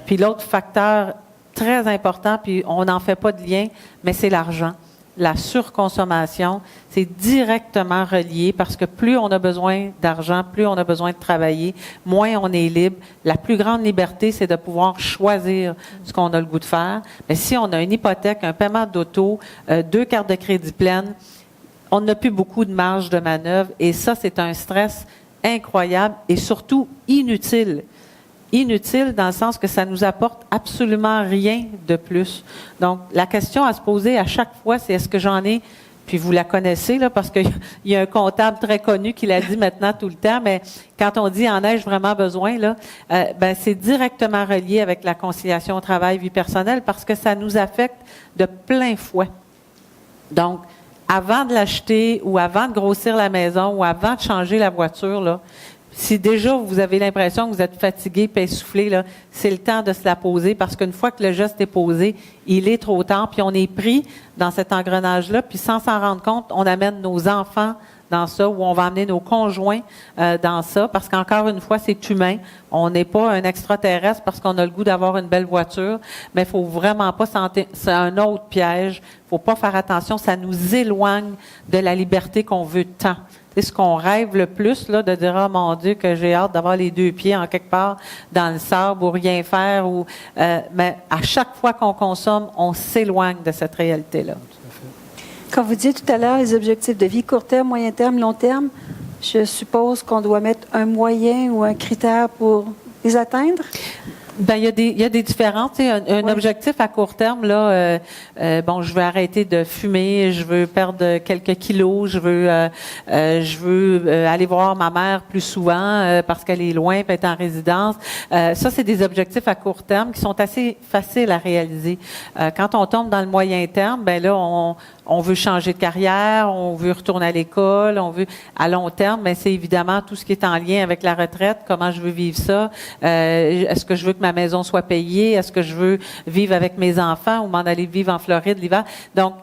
Puis l'autre facteur très important, puis on n'en fait pas de lien, mais c'est l'argent. La surconsommation, c'est directement relié parce que plus on a besoin d'argent, plus on a besoin de travailler, moins on est libre. La plus grande liberté, c'est de pouvoir choisir ce qu'on a le goût de faire. Mais si on a une hypothèque, un paiement d'auto, 2 cartes de crédit pleines, on n'a plus beaucoup de marge de manœuvre et ça, c'est un stress incroyable et surtout inutile. Inutile dans le sens que ça nous apporte absolument rien de plus. Donc, la question à se poser à chaque fois, c'est est-ce que j'en ai, puis vous la connaissez, là, parce qu'il y a un comptable très connu qui l'a dit maintenant tout le temps, mais quand on dit en ai-je vraiment besoin, là, c'est directement relié avec la conciliation travail-vie personnelle parce que ça nous affecte de plein fouet. Donc, avant de l'acheter ou avant de grossir la maison ou avant de changer la voiture, là, si déjà vous avez l'impression que vous êtes fatigué et essoufflé, là, c'est le temps de se la poser parce qu'une fois que le geste est posé, il est trop tard, puis on est pris dans cet engrenage-là, puis sans s'en rendre compte, on amène nos enfants dans ça, ou on va amener nos conjoints dans ça, parce qu'encore une fois, c'est humain. On n'est pas un extraterrestre parce qu'on a le goût d'avoir une belle voiture, mais il faut vraiment pas sentir, c'est un autre piège. Il faut pas faire attention, ça nous éloigne de la liberté qu'on veut tant. C'est ce qu'on rêve le plus, là, de dire, oh mon Dieu, que j'ai hâte d'avoir les 2 pieds en quelque part dans le sable ou rien faire. Mais à chaque fois qu'on consomme, on s'éloigne de cette réalité-là. Quand vous dites tout à l'heure les objectifs de vie, court terme, moyen terme, long terme, je suppose qu'on doit mettre un moyen ou un critère pour les atteindre? Ben, il y a des différences. Tu sais, un objectif à court terme, là, je veux arrêter de fumer, je veux perdre quelques kilos, je veux aller voir ma mère plus souvent parce qu'elle est loin, peut être en résidence. Ça, c'est des objectifs à court terme qui sont assez faciles à réaliser. Quand on tombe dans le moyen terme, ben là, on veut changer de carrière, on veut retourner à l'école, on veut à long terme, mais c'est évidemment tout ce qui est en lien avec la retraite, comment je veux vivre ça, est-ce que je veux que ma maison soit payée, est-ce que je veux vivre avec mes enfants ou m'en aller vivre en Floride l'hiver. Donc,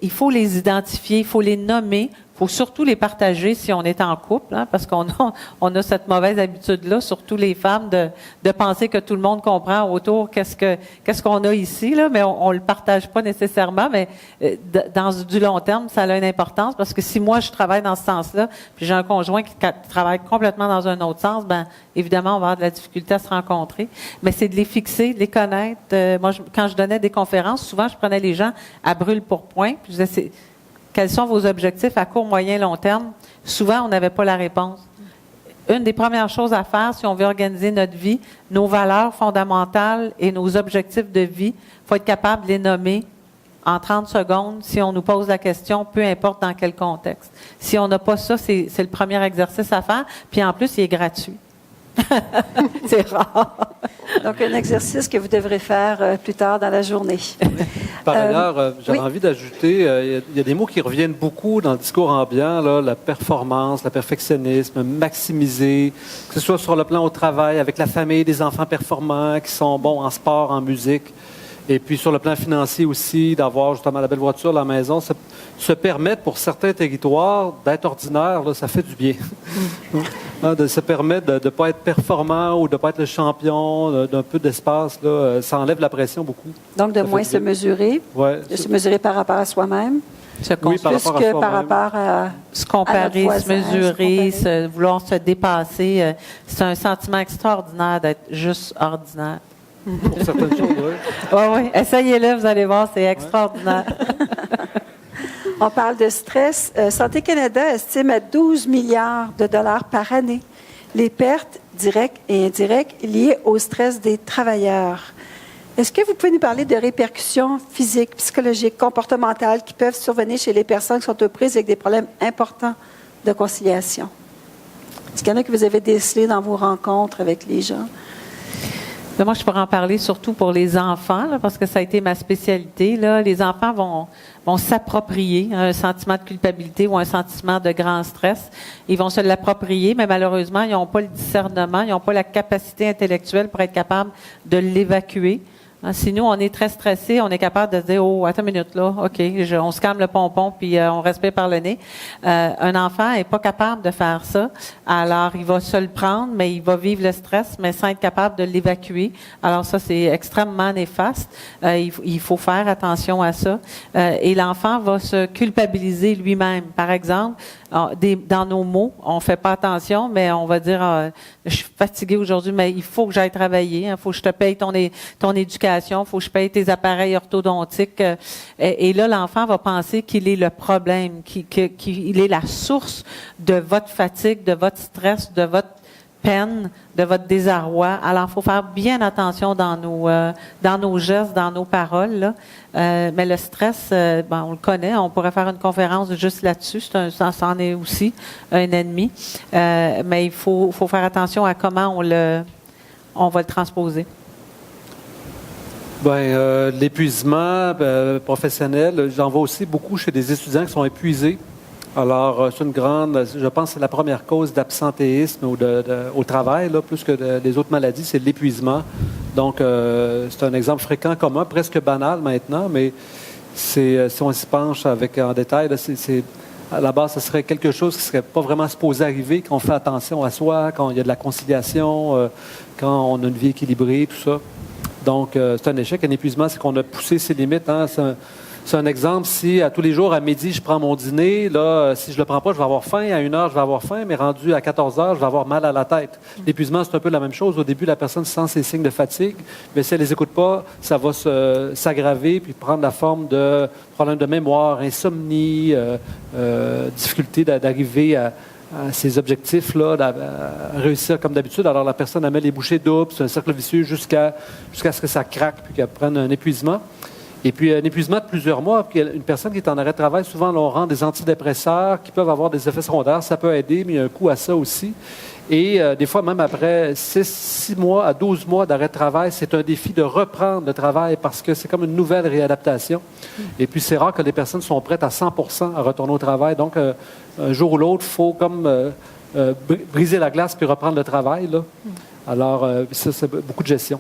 il faut les identifier, il faut les nommer. Il faut surtout les partager si on est en couple, hein, parce qu'on a cette mauvaise habitude-là, surtout les femmes, de penser que tout le monde comprend autour qu'est-ce qu'on a ici, là, mais on le partage pas nécessairement, mais dans du long terme, ça a une importance, parce que si moi, je travaille dans ce sens-là, puis j'ai un conjoint qui travaille complètement dans un autre sens, ben évidemment, on va avoir de la difficulté à se rencontrer, mais c'est de les fixer, de les connaître. Moi, quand je donnais des conférences, souvent, je prenais les gens à brûle-pourpoint, puis je disais, quels sont vos objectifs à court, moyen, long terme? Souvent, on n'avait pas la réponse. Une des premières choses à faire, si on veut organiser notre vie, nos valeurs fondamentales et nos objectifs de vie, il faut être capable de les nommer en 30 secondes si on nous pose la question, peu importe dans quel contexte. Si on n'a pas ça, c'est le premier exercice à faire. Puis en plus, il est gratuit. C'est rare. Donc, un exercice que vous devrez faire plus tard dans la journée. Par ailleurs, j'avais envie d'ajouter, il y a des mots qui reviennent beaucoup dans le discours ambiant, là, la performance, le perfectionnisme, maximiser, que ce soit sur le plan au travail, avec la famille, des enfants performants qui sont bons en sport, en musique. Et puis sur le plan financier aussi, d'avoir justement la belle voiture, la maison, se permettre pour certains territoires d'être ordinaire, là, ça fait du bien. De se permettre de ne pas être performant ou de ne pas être le champion, d'un peu d'espace, là, ça enlève la pression beaucoup. Donc de moins se mesurer, ouais, de se mesurer par rapport à soi-même. Oui, par Plus rapport à que soi-même. par rapport à... Se comparer, voisin, se mesurer, se comparer. vouloir se dépasser. C'est un sentiment extraordinaire d'être juste ordinaire. Pour certaines choses, oui. Oui. Essayez-le, vous allez voir, c'est extraordinaire. On parle de stress. Santé Canada estime à 12 milliards de dollars par année les pertes directes et indirectes liées au stress des travailleurs. Est-ce que vous pouvez nous parler de répercussions physiques, psychologiques, comportementales qui peuvent survenir chez les personnes qui sont aux prises avec des problèmes importants de conciliation? Est-ce qu'il y en a que vous avez décelés dans vos rencontres avec les gens? Moi, je pourrais en parler surtout pour les enfants, là, parce que ça a été ma spécialité. Là. Les enfants vont s'approprier un sentiment de culpabilité ou un sentiment de grand stress. Ils vont se l'approprier, mais malheureusement, ils n'ont pas le discernement, ils n'ont pas la capacité intellectuelle pour être capables de l'évacuer. Si nous, on est très stressé, on est capable de se dire, oh, attends une minute, là, OK, on se calme le pompon, puis on respire par le nez. Un enfant n'est pas capable de faire ça. Alors, il va se le prendre, mais il va vivre le stress, mais sans être capable de l'évacuer. Alors, ça, c'est extrêmement néfaste. Il faut faire attention à ça. Et l'enfant va se culpabiliser lui-même. Par exemple, dans nos mots, on fait pas attention, mais on va dire, je suis fatigué aujourd'hui, mais il faut que j'aille travailler. Il faut que je te paye ton éducation. Il faut que je paye tes appareils orthodontiques. Et là, l'enfant va penser qu'il est le problème, qu'il est la source de votre fatigue, de votre stress, de votre peine, de votre désarroi. Alors, il faut faire bien attention dans nos gestes, dans nos paroles. Là. Mais le stress, on le connaît. On pourrait faire une conférence juste là-dessus. Ça en est aussi un ennemi. Mais il faut faire attention à comment on va le transposer. L'épuisement professionnel, j'en vois aussi beaucoup chez des étudiants qui sont épuisés. Alors, c'est je pense que c'est la première cause d'absentéisme au travail, là, plus que les autres maladies, c'est l'épuisement. Donc, c'est un exemple fréquent commun, presque banal maintenant, mais si on s'y penche en détail, là, à la base, ce serait quelque chose qui ne serait pas vraiment supposé arriver, quand on fait attention à soi, quand il y a de la conciliation, quand on a une vie équilibrée, tout ça. Donc, c'est un échec. Un épuisement, c'est qu'on a poussé ses limites. Hein. C'est un exemple. Si à tous les jours, à midi, je prends mon dîner, là, si je ne le prends pas, je vais avoir faim. À 1 heure, je vais avoir faim, mais rendu à 14 heures, je vais avoir mal à la tête. L'épuisement, c'est un peu la même chose. Au début, la personne sent ses signes de fatigue, mais si elle ne les écoute pas, ça va s'aggraver puis prendre la forme de problèmes de mémoire, insomnie, difficulté d'arriver à ces objectifs-là, à réussir comme d'habitude. Alors, la personne, elle met les bouchées doubles, c'est un cercle vicieux jusqu'à ce que ça craque puis qu'elle prenne un épuisement. Et puis, un épuisement de plusieurs mois. Puis, une personne qui est en arrêt de travail, souvent, on rend des antidépresseurs qui peuvent avoir des effets secondaires. Ça peut aider, mais il y a un coût à ça aussi. Et des fois, même après 6 mois à 12 mois d'arrêt de travail, c'est un défi de reprendre le travail parce que c'est comme une nouvelle réadaptation. Et puis, c'est rare que les personnes sont prêtes à 100% à retourner au travail. Donc, un jour ou l'autre, il faut comme briser la glace puis reprendre le travail. Là. Alors, ça, c'est beaucoup de gestion.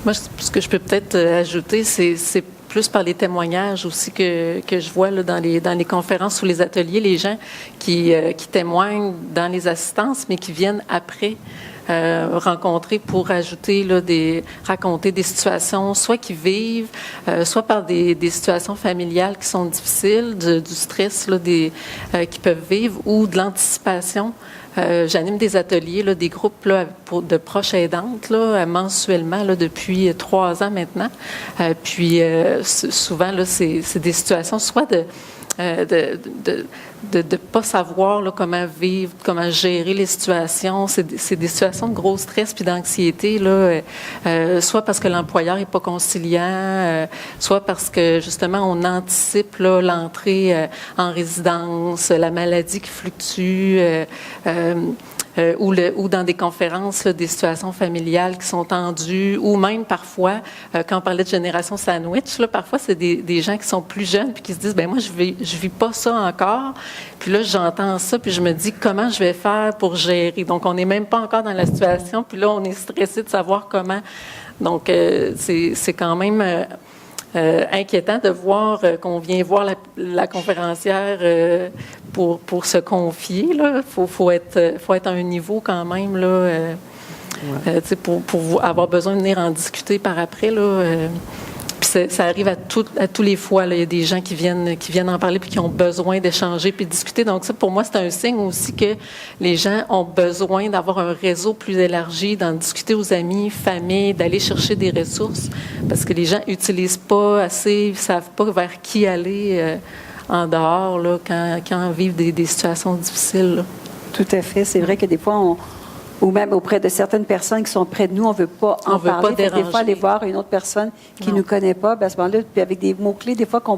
Moi, ce que je peux peut-être ajouter, c'est plus par les témoignages aussi que je vois là, dans les conférences ou les ateliers, les gens qui témoignent dans les assistances, mais qui viennent après rencontrer pour raconter des situations, soit qu'ils vivent, soit par des situations familiales qui sont difficiles, du stress là, qu'ils peuvent vivre, ou de l'anticipation. J'anime des ateliers, là, des groupes là, de proches aidantes là, mensuellement là, depuis 3 ans maintenant. Puis souvent, là, c'est des situations soit de pas savoir là, comment vivre, comment gérer les situations. C'est des situations de gros stress puis d'anxiété, là, soit parce que l'employeur n'est pas conciliant, soit parce que, justement, on anticipe là, l'entrée en résidence, la maladie qui fluctue, ou dans des conférences, là, des situations familiales qui sont tendues, ou même parfois, quand on parlait de génération sandwich, là, parfois c'est des gens qui sont plus jeunes puis qui se disent, ben moi je vis pas ça encore. Puis là j'entends ça puis je me dis comment je vais faire pour gérer. Donc on n'est même pas encore dans la situation puis là on est stressé de savoir comment. Donc c'est quand même inquiétant de voir qu'on vient voir la conférencière pour se confier. Là. Faut être à un niveau quand même là, pour avoir besoin de venir en discuter par après. Là, puis Puis ça arrive à tous les fois. Là. Il y a des gens qui viennent en parler puis qui ont besoin d'échanger puis de discuter. Donc ça, pour moi, c'est un signe aussi que les gens ont besoin d'avoir un réseau plus élargi, d'en discuter aux amis, familles, d'aller chercher des ressources, parce que les gens n'utilisent pas assez, ils savent pas vers qui aller en dehors là, quand ils vivent des situations difficiles. Là. Tout à fait. C'est vrai que des fois, ou même auprès de certaines personnes qui sont près de nous, on ne veut pas en parler. Pas déranger. Des fois, aller voir une autre personne qui ne nous connaît pas, à ce moment-là, puis avec des mots-clés, des fois, que vous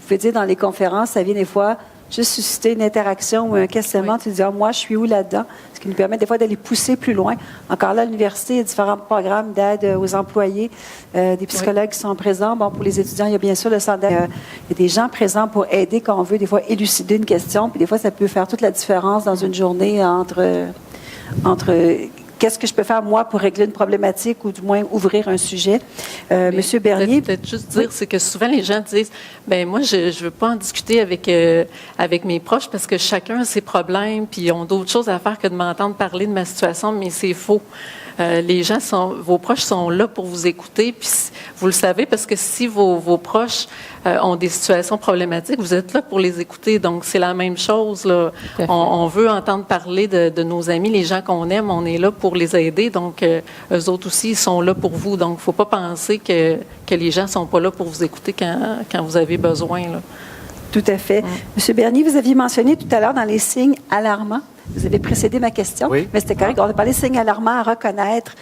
pouvez dire dans les conférences, ça vient des fois juste susciter une interaction ou un questionnement. Oui. Tu dis, moi, je suis où là-dedans? Ce qui nous permet des fois d'aller pousser plus loin. Encore là, à l'université, il y a différents programmes d'aide aux employés, des psychologues qui sont présents. Bon, pour les étudiants, il y a bien sûr le centre d'aide. Il y a des gens présents pour aider quand on veut, des fois, élucider une question. Puis des fois, ça peut faire toute la différence dans une journée entre qu'est-ce que je peux faire, moi, pour régler une problématique ou du moins ouvrir un sujet. Monsieur Bernier. Peut-être juste dire, c'est que souvent les gens disent, moi, je ne veux pas en discuter avec mes proches parce que chacun a ses problèmes puis ils ont d'autres choses à faire que de m'entendre parler de ma situation, mais c'est faux. Vos proches sont là pour vous écouter, puis vous le savez parce que si vos proches ont des situations problématiques, vous êtes là pour les écouter. Donc, c'est la même chose. Là. On veut entendre parler de nos amis, les gens qu'on aime, on est là pour les aider. Donc, eux autres aussi, ils sont là pour vous. Donc, il ne faut pas penser que les gens ne sont pas là pour vous écouter quand vous avez besoin. Là. Tout à fait. Monsieur Bernier, vous aviez mentionné tout à l'heure dans les signes alarmants. Vous avez précédé ma question, oui. Mais c'était correct. On a parlé de signes alarmants à reconnaître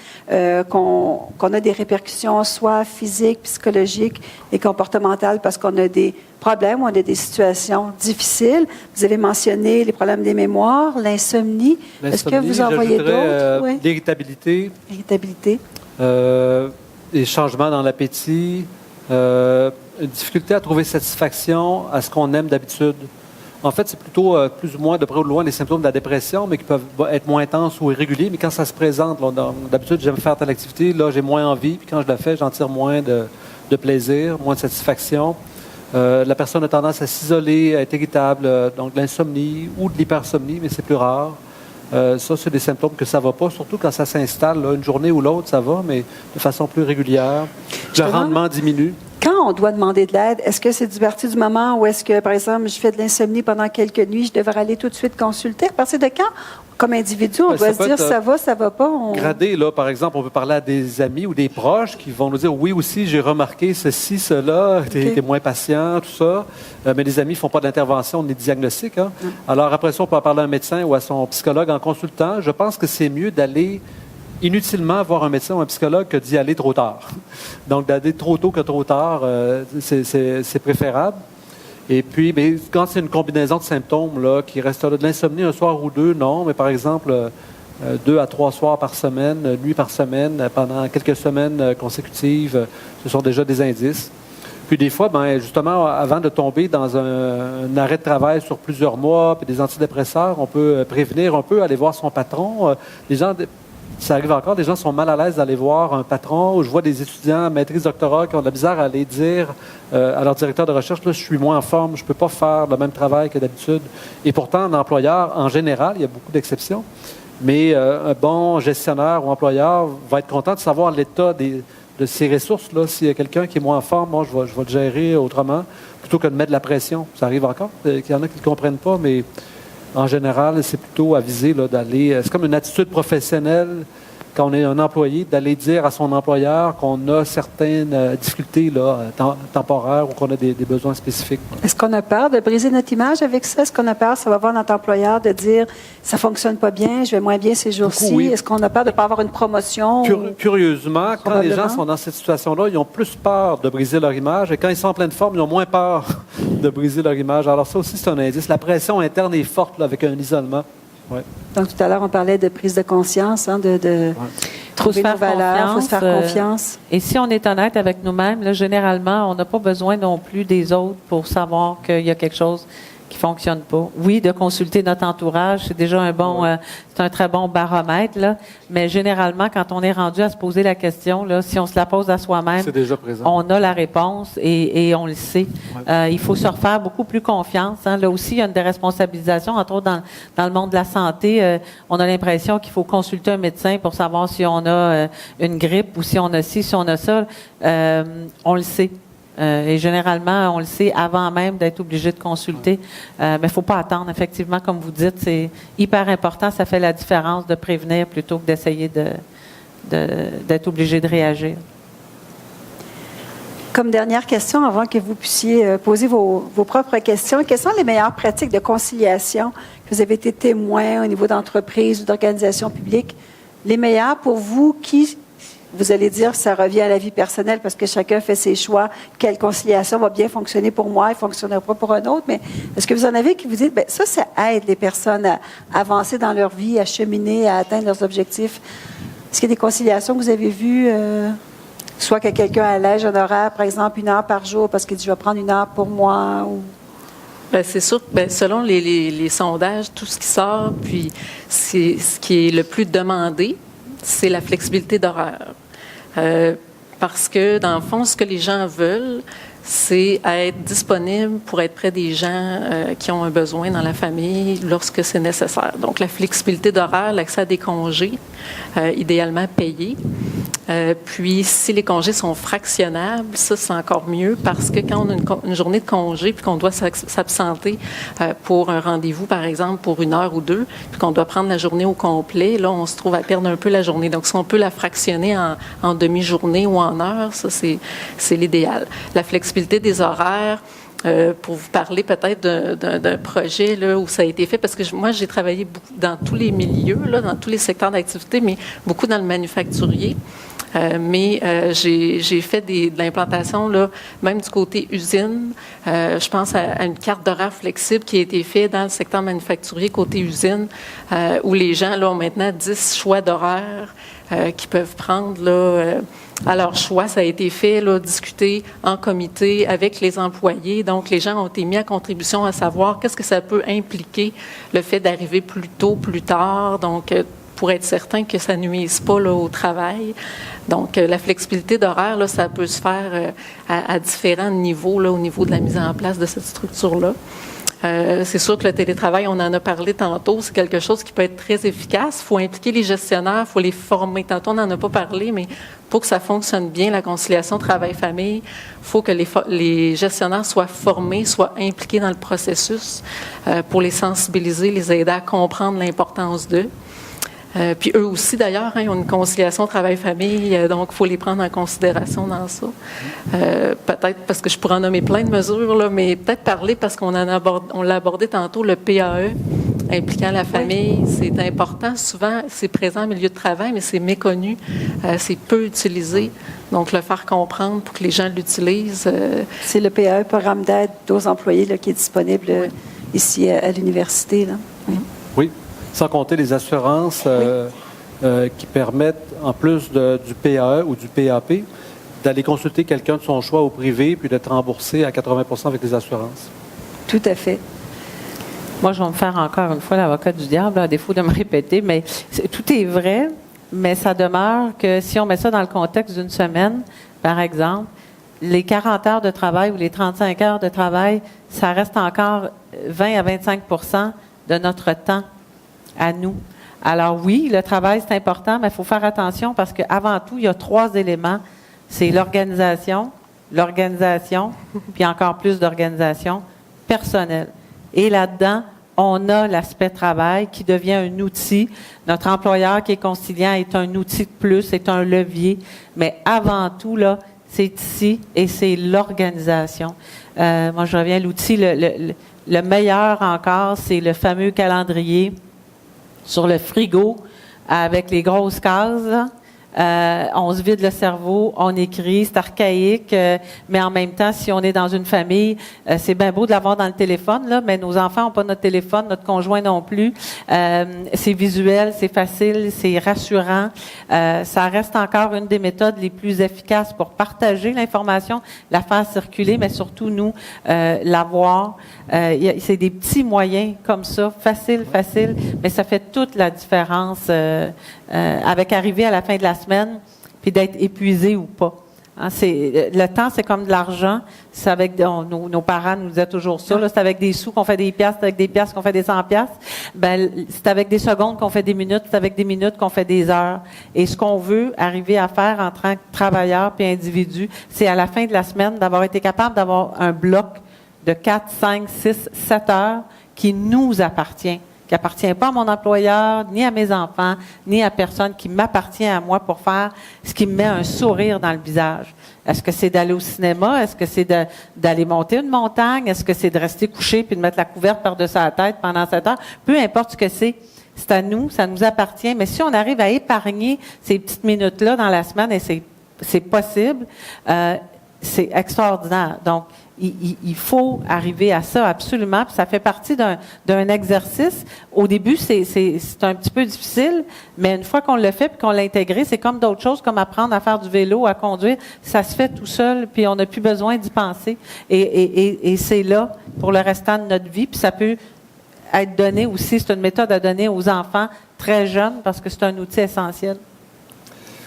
qu'on a des répercussions soit physiques, psychologiques et comportementales parce qu'on a des problèmes, on a des situations difficiles. Vous avez mentionné les problèmes des mémoires, l'insomnie. Est-ce que vous en voyez d'autres? Oui. L'irritabilité. L'irritabilité. Les changements dans l'appétit. Une difficulté à trouver satisfaction à ce qu'on aime d'habitude. En fait, c'est plutôt plus ou moins, de près ou de loin, les symptômes de la dépression, mais qui peuvent être moins intenses ou irréguliers. Mais quand ça se présente, d'habitude, j'aime faire telle activité, là, j'ai moins envie, puis quand je la fais, j'en tire moins de plaisir, moins de satisfaction. La personne a tendance à s'isoler, à être irritable, donc de l'insomnie ou de l'hypersomnie, mais c'est plus rare. Ça, c'est des symptômes que ça ne va pas, surtout quand ça s'installe. Là, une journée ou l'autre, ça va, mais de façon plus régulière. Le rendement diminue. Quand on doit demander de l'aide, est-ce que c'est du parti du moment ou est-ce que, par exemple, je fais de l'insomnie pendant quelques nuits, je devrais aller tout de suite consulter? À partir de quand, comme individu, on doit se dire ça va pas? Gradé, là, par exemple, on peut parler à des amis ou des proches qui vont nous dire, oui, aussi, j'ai remarqué ceci, cela, t'es moins patient, tout ça. Mais les amis ne font pas d'intervention ni de diagnostic. Hein? Alors, après ça, on peut en parler à un médecin ou à son psychologue en consultant. Je pense que c'est mieux d'aller inutilement voir un médecin ou un psychologue que d'y aller trop tard. Donc, d'aller trop tôt que trop tard, c'est préférable. Et puis, mais quand c'est une combinaison de symptômes là, qui reste là, de l'insomnie un soir ou deux, non. Mais par exemple, 2 à 3 soirs par semaine, nuit par semaine, pendant quelques semaines consécutives, ce sont déjà des indices. Puis des fois, justement, avant de tomber dans un arrêt de travail sur plusieurs mois, puis des antidépresseurs, on peut prévenir un peu, aller voir son patron. Les gens... Ça arrive encore, des gens sont mal à l'aise d'aller voir un patron. Je vois des étudiants, maîtrise, doctorat, qui ont de la misère à aller dire à leur directeur de recherche, là, je suis moins en forme, je ne peux pas faire le même travail que d'habitude. Et pourtant, un employeur, en général, il y a beaucoup d'exceptions, mais un bon gestionnaire ou employeur va être content de savoir l'état de ses ressources. S'il y a quelqu'un qui est moins en forme, moi, je vais le gérer autrement, plutôt que de mettre de la pression. Ça arrive encore, qu'il y en a qui ne comprennent pas, mais... En général, c'est plutôt avisé d'aller... C'est comme une attitude professionnelle, quand on est un employé, d'aller dire à son employeur qu'on a certaines difficultés temporaires ou qu'on a des besoins spécifiques. Est-ce qu'on a peur de briser notre image avec ça? Est-ce qu'on a peur, ça va voir notre employeur, de dire « ça ne fonctionne pas bien, je vais moins bien ces jours-ci oui. » Est-ce qu'on a peur de ne pas avoir une promotion? Curieusement, quand les gens sont dans cette situation-là, ils ont plus peur de briser leur image et quand ils sont en pleine forme, ils ont moins peur de briser leur image. Alors ça aussi, c'est un indice. La pression interne est forte avec un isolement. Ouais. Donc, tout à l'heure, on parlait de prise de conscience, de trouver nos valeurs, il faut se faire confiance. Et si on est honnête avec nous-mêmes, là, généralement, on n'a pas besoin non plus des autres pour savoir qu'il y a quelque chose qui fonctionnent pas. Oui, de consulter notre entourage, c'est déjà c'est un très bon baromètre, là. Mais généralement, quand on est rendu à se poser la question, là, si on se la pose à soi-même, c'est déjà présent. on a la réponse et on le sait. Il faut se refaire beaucoup plus confiance. Hein. Là aussi, il y a une déresponsabilisation, entre autres dans le monde de la santé. On a l'impression qu'il faut consulter un médecin pour savoir si on a une grippe ou si on a ci, si on a ça. On le sait. Et généralement, on le sait avant même d'être obligé de consulter. Mais il ne faut pas attendre. Effectivement, comme vous dites, c'est hyper important. Ça fait la différence de prévenir plutôt que d'essayer d'être obligé de réagir. Comme dernière question, avant que vous puissiez poser vos propres questions, quelles sont les meilleures pratiques de conciliation que vous avez été témoin au niveau d'entreprise ou d'organisation publique? Les meilleures pour vous, qui... Vous allez dire que ça revient à la vie personnelle parce que chacun fait ses choix. Quelle conciliation va bien fonctionner pour moi et ne fonctionnera pas pour un autre. Mais est-ce que vous en avez qui vous dites, bien, ça aide les personnes à avancer dans leur vie, à cheminer, à atteindre leurs objectifs? Est-ce qu'il y a des conciliations que vous avez vues, soit que quelqu'un allège un horaire, par exemple, 1 heure par jour parce qu'il dit, je vais prendre 1 heure pour moi? Ou... Bien, c'est sûr que selon les sondages, tout ce qui sort, puis ce qui est le plus demandé, c'est la flexibilité d'horaire. Parce que, dans le fond, ce que les gens veulent, c'est être disponible pour être près des gens qui ont un besoin dans la famille lorsque c'est nécessaire. Donc, la flexibilité d'horaire, l'accès à des congés, idéalement payés. Puis, si les congés sont fractionnables, ça, c'est encore mieux parce que quand on a une journée de congé puis qu'on doit s'absenter pour un rendez-vous, par exemple, pour 1 heure ou 2, puis qu'on doit prendre la journée au complet, là, on se trouve à perdre un peu la journée. Donc, si on peut la fractionner en demi-journée ou en heure, ça, c'est l'idéal. La flexibilité des horaires, pour vous parler peut-être d'un projet là, où ça a été fait, parce que moi, j'ai travaillé beaucoup dans tous les milieux, là, dans tous les secteurs d'activité, mais beaucoup dans le manufacturier. Mais j'ai fait de l'implantation, là, même du côté usine. Je pense à une carte d'horaire flexible qui a été faite dans le secteur manufacturier, côté usine, où les gens là, ont maintenant 10 choix d'horaire qu'ils peuvent prendre là, à leur choix. Ça a été fait, là, discuté en comité avec les employés. Donc, les gens ont été mis à contribution à savoir qu'est-ce que ça peut impliquer, le fait d'arriver plus tôt, plus tard. Donc, pour être certain que ça ne nuise pas là, au travail. Donc, la flexibilité d'horaire, là, ça peut se faire à différents niveaux, là, au niveau de la mise en place de cette structure-là. C'est sûr que le télétravail, on en a parlé tantôt, c'est quelque chose qui peut être très efficace. Il faut impliquer les gestionnaires, il faut les former. Tantôt, on n'en a pas parlé, mais pour que ça fonctionne bien, la conciliation travail-famille, il faut que les gestionnaires soient formés, soient impliqués dans le processus pour les sensibiliser, les aider à comprendre l'importance d'eux. Puis eux aussi, d'ailleurs, hein, ils ont une conciliation travail-famille, donc il faut les prendre en considération dans ça. Peut-être parce que je pourrais en nommer plein de mesures, là, mais peut-être parler parce on l'a abordé tantôt, le PAE, impliquant la famille, oui. C'est important. Souvent, c'est présent au milieu de travail, mais c'est méconnu, c'est peu utilisé. Donc, le faire comprendre pour que les gens l'utilisent. C'est le PAE, programme d'aide aux employés, là, qui est disponible oui. Ici à l'université. Là. Oui. Oui. Sans compter les assurances qui permettent, en plus du PAE ou du PAP, d'aller consulter quelqu'un de son choix au privé puis d'être remboursé à 80% avec les assurances. Tout à fait. Moi, je vais me faire encore une fois l'avocat du diable, à défaut de me répéter, mais tout est vrai, mais ça demeure que si on met ça dans le contexte d'une semaine, par exemple, les 40 heures de travail ou les 35 heures de travail, ça reste encore 20 à 25 % de notre temps à nous. Alors oui, le travail, c'est important, mais il faut faire attention parce qu'avant tout, il y a 3 éléments. C'est l'organisation, puis encore plus d'organisation personnelle. Et là-dedans, on a l'aspect travail qui devient un outil. Notre employeur qui est conciliant est un outil de plus, c'est un levier. Mais avant tout, là, c'est ici et c'est l'organisation. Moi, je reviens à l'outil. Le meilleur encore, c'est le fameux calendrier sur le frigo avec les grosses cases. on se vide le cerveau, on écrit, c'est archaïque, mais en même temps, si on est dans une famille, c'est bien beau de l'avoir dans le téléphone, là, mais nos enfants n'ont pas notre téléphone, notre conjoint non plus. C'est visuel, c'est facile, c'est rassurant. Ça reste encore une des méthodes les plus efficaces pour partager l'information, la faire circuler, mais surtout nous, l'avoir. C'est des petits moyens comme ça, facile, mais ça fait toute la différence avec arriver à la fin de la semaine puis d'être épuisé ou pas. Hein, le temps, c'est comme de l'argent. C'est avec nos parents nous disaient toujours ça. Là, c'est avec des sous qu'on fait des piastres, c'est avec des piastres qu'on fait des 100 piastres. Ben, c'est avec des secondes qu'on fait des minutes, c'est avec des minutes qu'on fait des heures. Et ce qu'on veut arriver à faire en tant que travailleur puis individu, c'est à la fin de la semaine d'avoir été capable d'avoir un bloc de 4, 5, 6, 7 heures qui nous appartient, qui appartient pas à mon employeur, ni à mes enfants, ni à personne, qui m'appartient à moi pour faire ce qui me met un sourire dans le visage. Est-ce que c'est d'aller au cinéma? Est-ce que c'est d'aller monter une montagne? Est-ce que c'est de rester couché puis de mettre la couverte par-dessus la tête pendant 7 heures? Peu importe ce que c'est à nous, ça nous appartient. Mais si on arrive à épargner ces petites minutes-là dans la semaine, et c'est possible, c'est extraordinaire. Donc, il faut arriver à ça absolument. Puis ça fait partie d'un exercice. Au début, c'est un petit peu difficile, mais une fois qu'on le fait puis qu'on l'a intégré, c'est comme d'autres choses, comme apprendre à faire du vélo, à conduire. Ça se fait tout seul, puis on n'a plus besoin d'y penser. Et c'est là pour le restant de notre vie. Puis ça peut être donné aussi, c'est une méthode à donner aux enfants très jeunes parce que c'est un outil essentiel.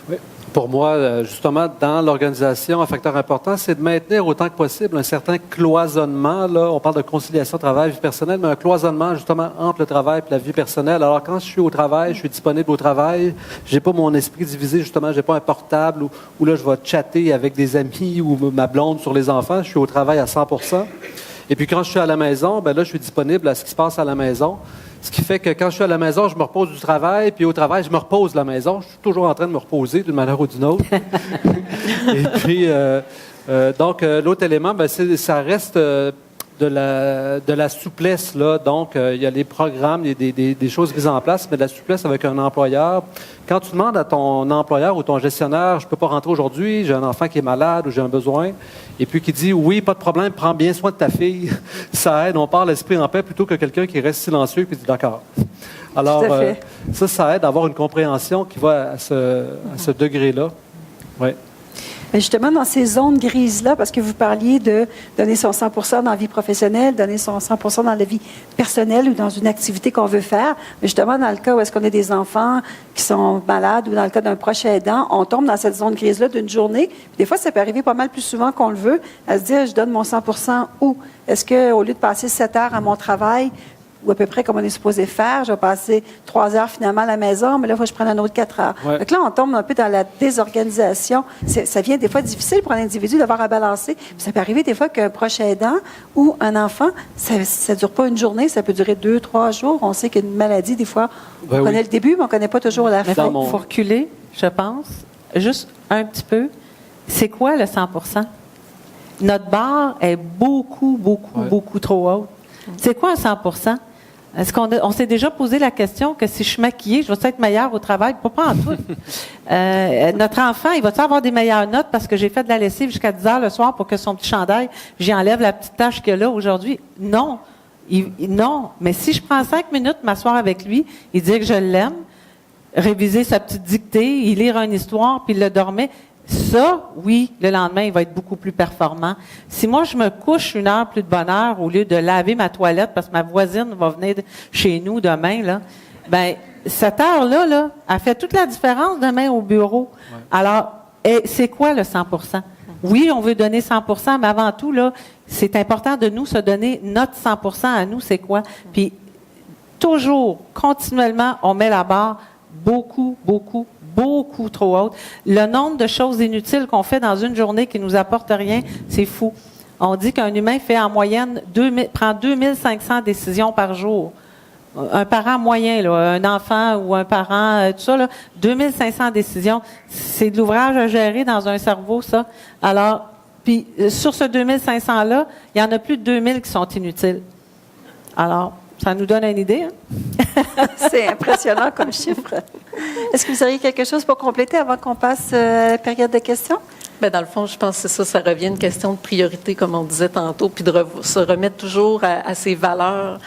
Oui. Pour moi, justement, dans l'organisation, un facteur important, c'est de maintenir autant que possible un certain cloisonnement. Là, on parle de conciliation travail-vie personnelle, mais un cloisonnement, justement, entre le travail et la vie personnelle. Alors, quand je suis au travail, je suis disponible au travail, j'ai pas mon esprit divisé, justement, j'ai pas un portable où là, je vais chatter avec des amis ou ma blonde sur les enfants. Je suis au travail à 100%. Et puis, quand je suis à la maison, ben là, je suis disponible à ce qui se passe à la maison. Ce qui fait que quand je suis à la maison, je me repose du travail, puis au travail, je me repose de la maison. Je suis toujours en train de me reposer d'une manière ou d'une autre. Et puis, donc, l'autre élément, ben, ça reste de la souplesse, là. Donc, il y a les programmes, il y a des choses mises en place, mais de la souplesse avec un employeur. Quand tu demandes à ton employeur ou ton gestionnaire, je ne peux pas rentrer aujourd'hui, j'ai un enfant qui est malade ou j'ai un besoin, et puis qui dit, oui, pas de problème, prends bien soin de ta fille, ça aide, on part l'esprit en paix plutôt que quelqu'un qui reste silencieux et qui dit, d'accord. Alors, ça aide à avoir une compréhension qui va à ce degré-là. Oui. Mais justement, dans ces zones grises-là, parce que vous parliez de donner son 100% dans la vie professionnelle, donner son 100% dans la vie personnelle ou dans une activité qu'on veut faire, mais justement, dans le cas où est-ce qu'on a des enfants qui sont malades ou dans le cas d'un proche aidant, on tombe dans cette zone grise-là d'une journée. Puis des fois, ça peut arriver pas mal plus souvent qu'on le veut, à se dire, je donne mon 100% où? Est-ce qu'au lieu de passer 7 heures à mon travail, ou à peu près comme on est supposé faire, je vais passer 3 heures finalement à la maison, mais là, il faut que je prenne un autre 4 heures. Ouais. Donc là, on tombe un peu dans la désorganisation. Ça vient des fois difficile pour un individu d'avoir à balancer. Puis ça peut arriver des fois qu'un proche aidant ou un enfant, ça ne dure pas une journée, ça peut durer 2, 3 jours. On sait qu'une maladie, des fois, on connaît le début, mais on ne connaît pas toujours la fin. Il faut reculer, je pense, juste un petit peu. C'est quoi le 100%? Notre barre est beaucoup trop haute. C'est quoi un 100%? Est-ce qu'on s'est déjà posé la question que si je suis maquillée, je vais être meilleure au travail? Pas en tout. Notre enfant, il va-tu avoir des meilleures notes parce que j'ai fait de la lessive jusqu'à 10 heures le soir pour que son petit chandail, j'y enlève la petite tache qu'il a là aujourd'hui? Non. Non. Mais si je prends 5 minutes m'asseoir avec lui, il dit que je l'aime, réviser sa petite dictée, il lire une histoire, puis il le dormait, ça, oui, le lendemain, il va être beaucoup plus performant. Si moi, je me couche 1 heure plus de bonne heure au lieu de laver ma toilette parce que ma voisine va venir chez nous demain, là, ben, cette heure-là, là, elle fait toute la différence demain au bureau. Ouais. Alors, c'est quoi le 100%? Oui, on veut donner 100%, mais avant tout, là, c'est important de nous se donner notre 100% à nous, c'est quoi? Puis, toujours, continuellement, on met la barre beaucoup trop haute. Le nombre de choses inutiles qu'on fait dans une journée qui nous apportent rien, c'est fou. On dit qu'un humain fait en moyenne prend 2500 décisions par jour. Un parent moyen, là, un enfant ou un parent, tout ça, là, 2500 décisions. C'est de l'ouvrage à gérer dans un cerveau, ça. Alors, puis sur ce 2500-là, il y en a plus de 2000 qui sont inutiles. Alors, Ça nous donne une idée, hein? C'est impressionnant comme chiffre. Est-ce que vous auriez quelque chose pour compléter avant qu'on passe à la période de questions? Bien, dans le fond, je pense que ça revient à une question de priorité, comme on disait tantôt, puis de se remettre toujours à ses valeurs,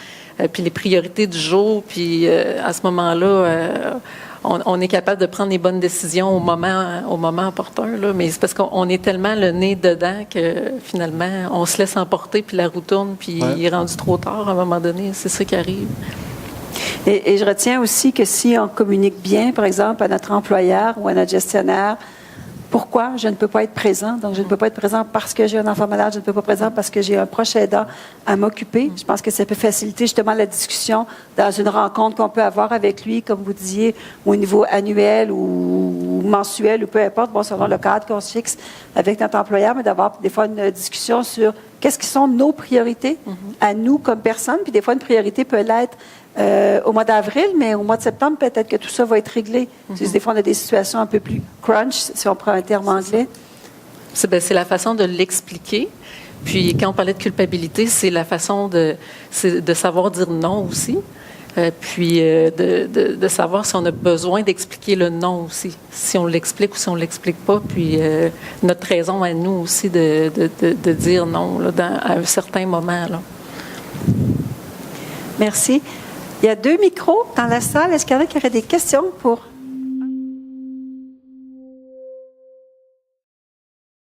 puis les priorités du jour, puis à ce moment-là, on est capable de prendre les bonnes décisions au moment opportun, là, mais c'est parce qu'on est tellement le nez dedans que finalement, on se laisse emporter, puis la roue tourne, puis il est rendu trop tard à un moment donné. C'est ça qui arrive. Et je retiens aussi que si on communique bien, par exemple, à notre employeur ou à notre gestionnaire, pourquoi je ne peux pas être présent? Donc, je ne peux pas être présent parce que j'ai un enfant malade, je ne peux pas être présent parce que j'ai un proche aidant à m'occuper. Je pense que ça peut faciliter justement la discussion dans une rencontre qu'on peut avoir avec lui, comme vous disiez, au niveau annuel ou mensuel ou peu importe, bon, selon le cadre qu'on se fixe avec notre employeur, mais d'avoir des fois une discussion sur qu'est-ce qui sont nos priorités à nous comme personnes. Puis des fois, une priorité peut l'être au mois d'avril, mais au mois de septembre, peut-être que tout ça va être réglé. Des fois, on a des situations un peu plus crunch, si on prend un terme anglais. C'est la façon de l'expliquer. Puis, quand on parlait de culpabilité, c'est la façon de savoir dire non aussi. Puis, de savoir si on a besoin d'expliquer le non aussi. Si on l'explique ou si on ne l'explique pas. Puis, notre raison à nous aussi de dire non là, à un certain moment. Là. Merci. Il y a 2 micros dans la salle. Est-ce qu'il y en a qui auraient des questions pour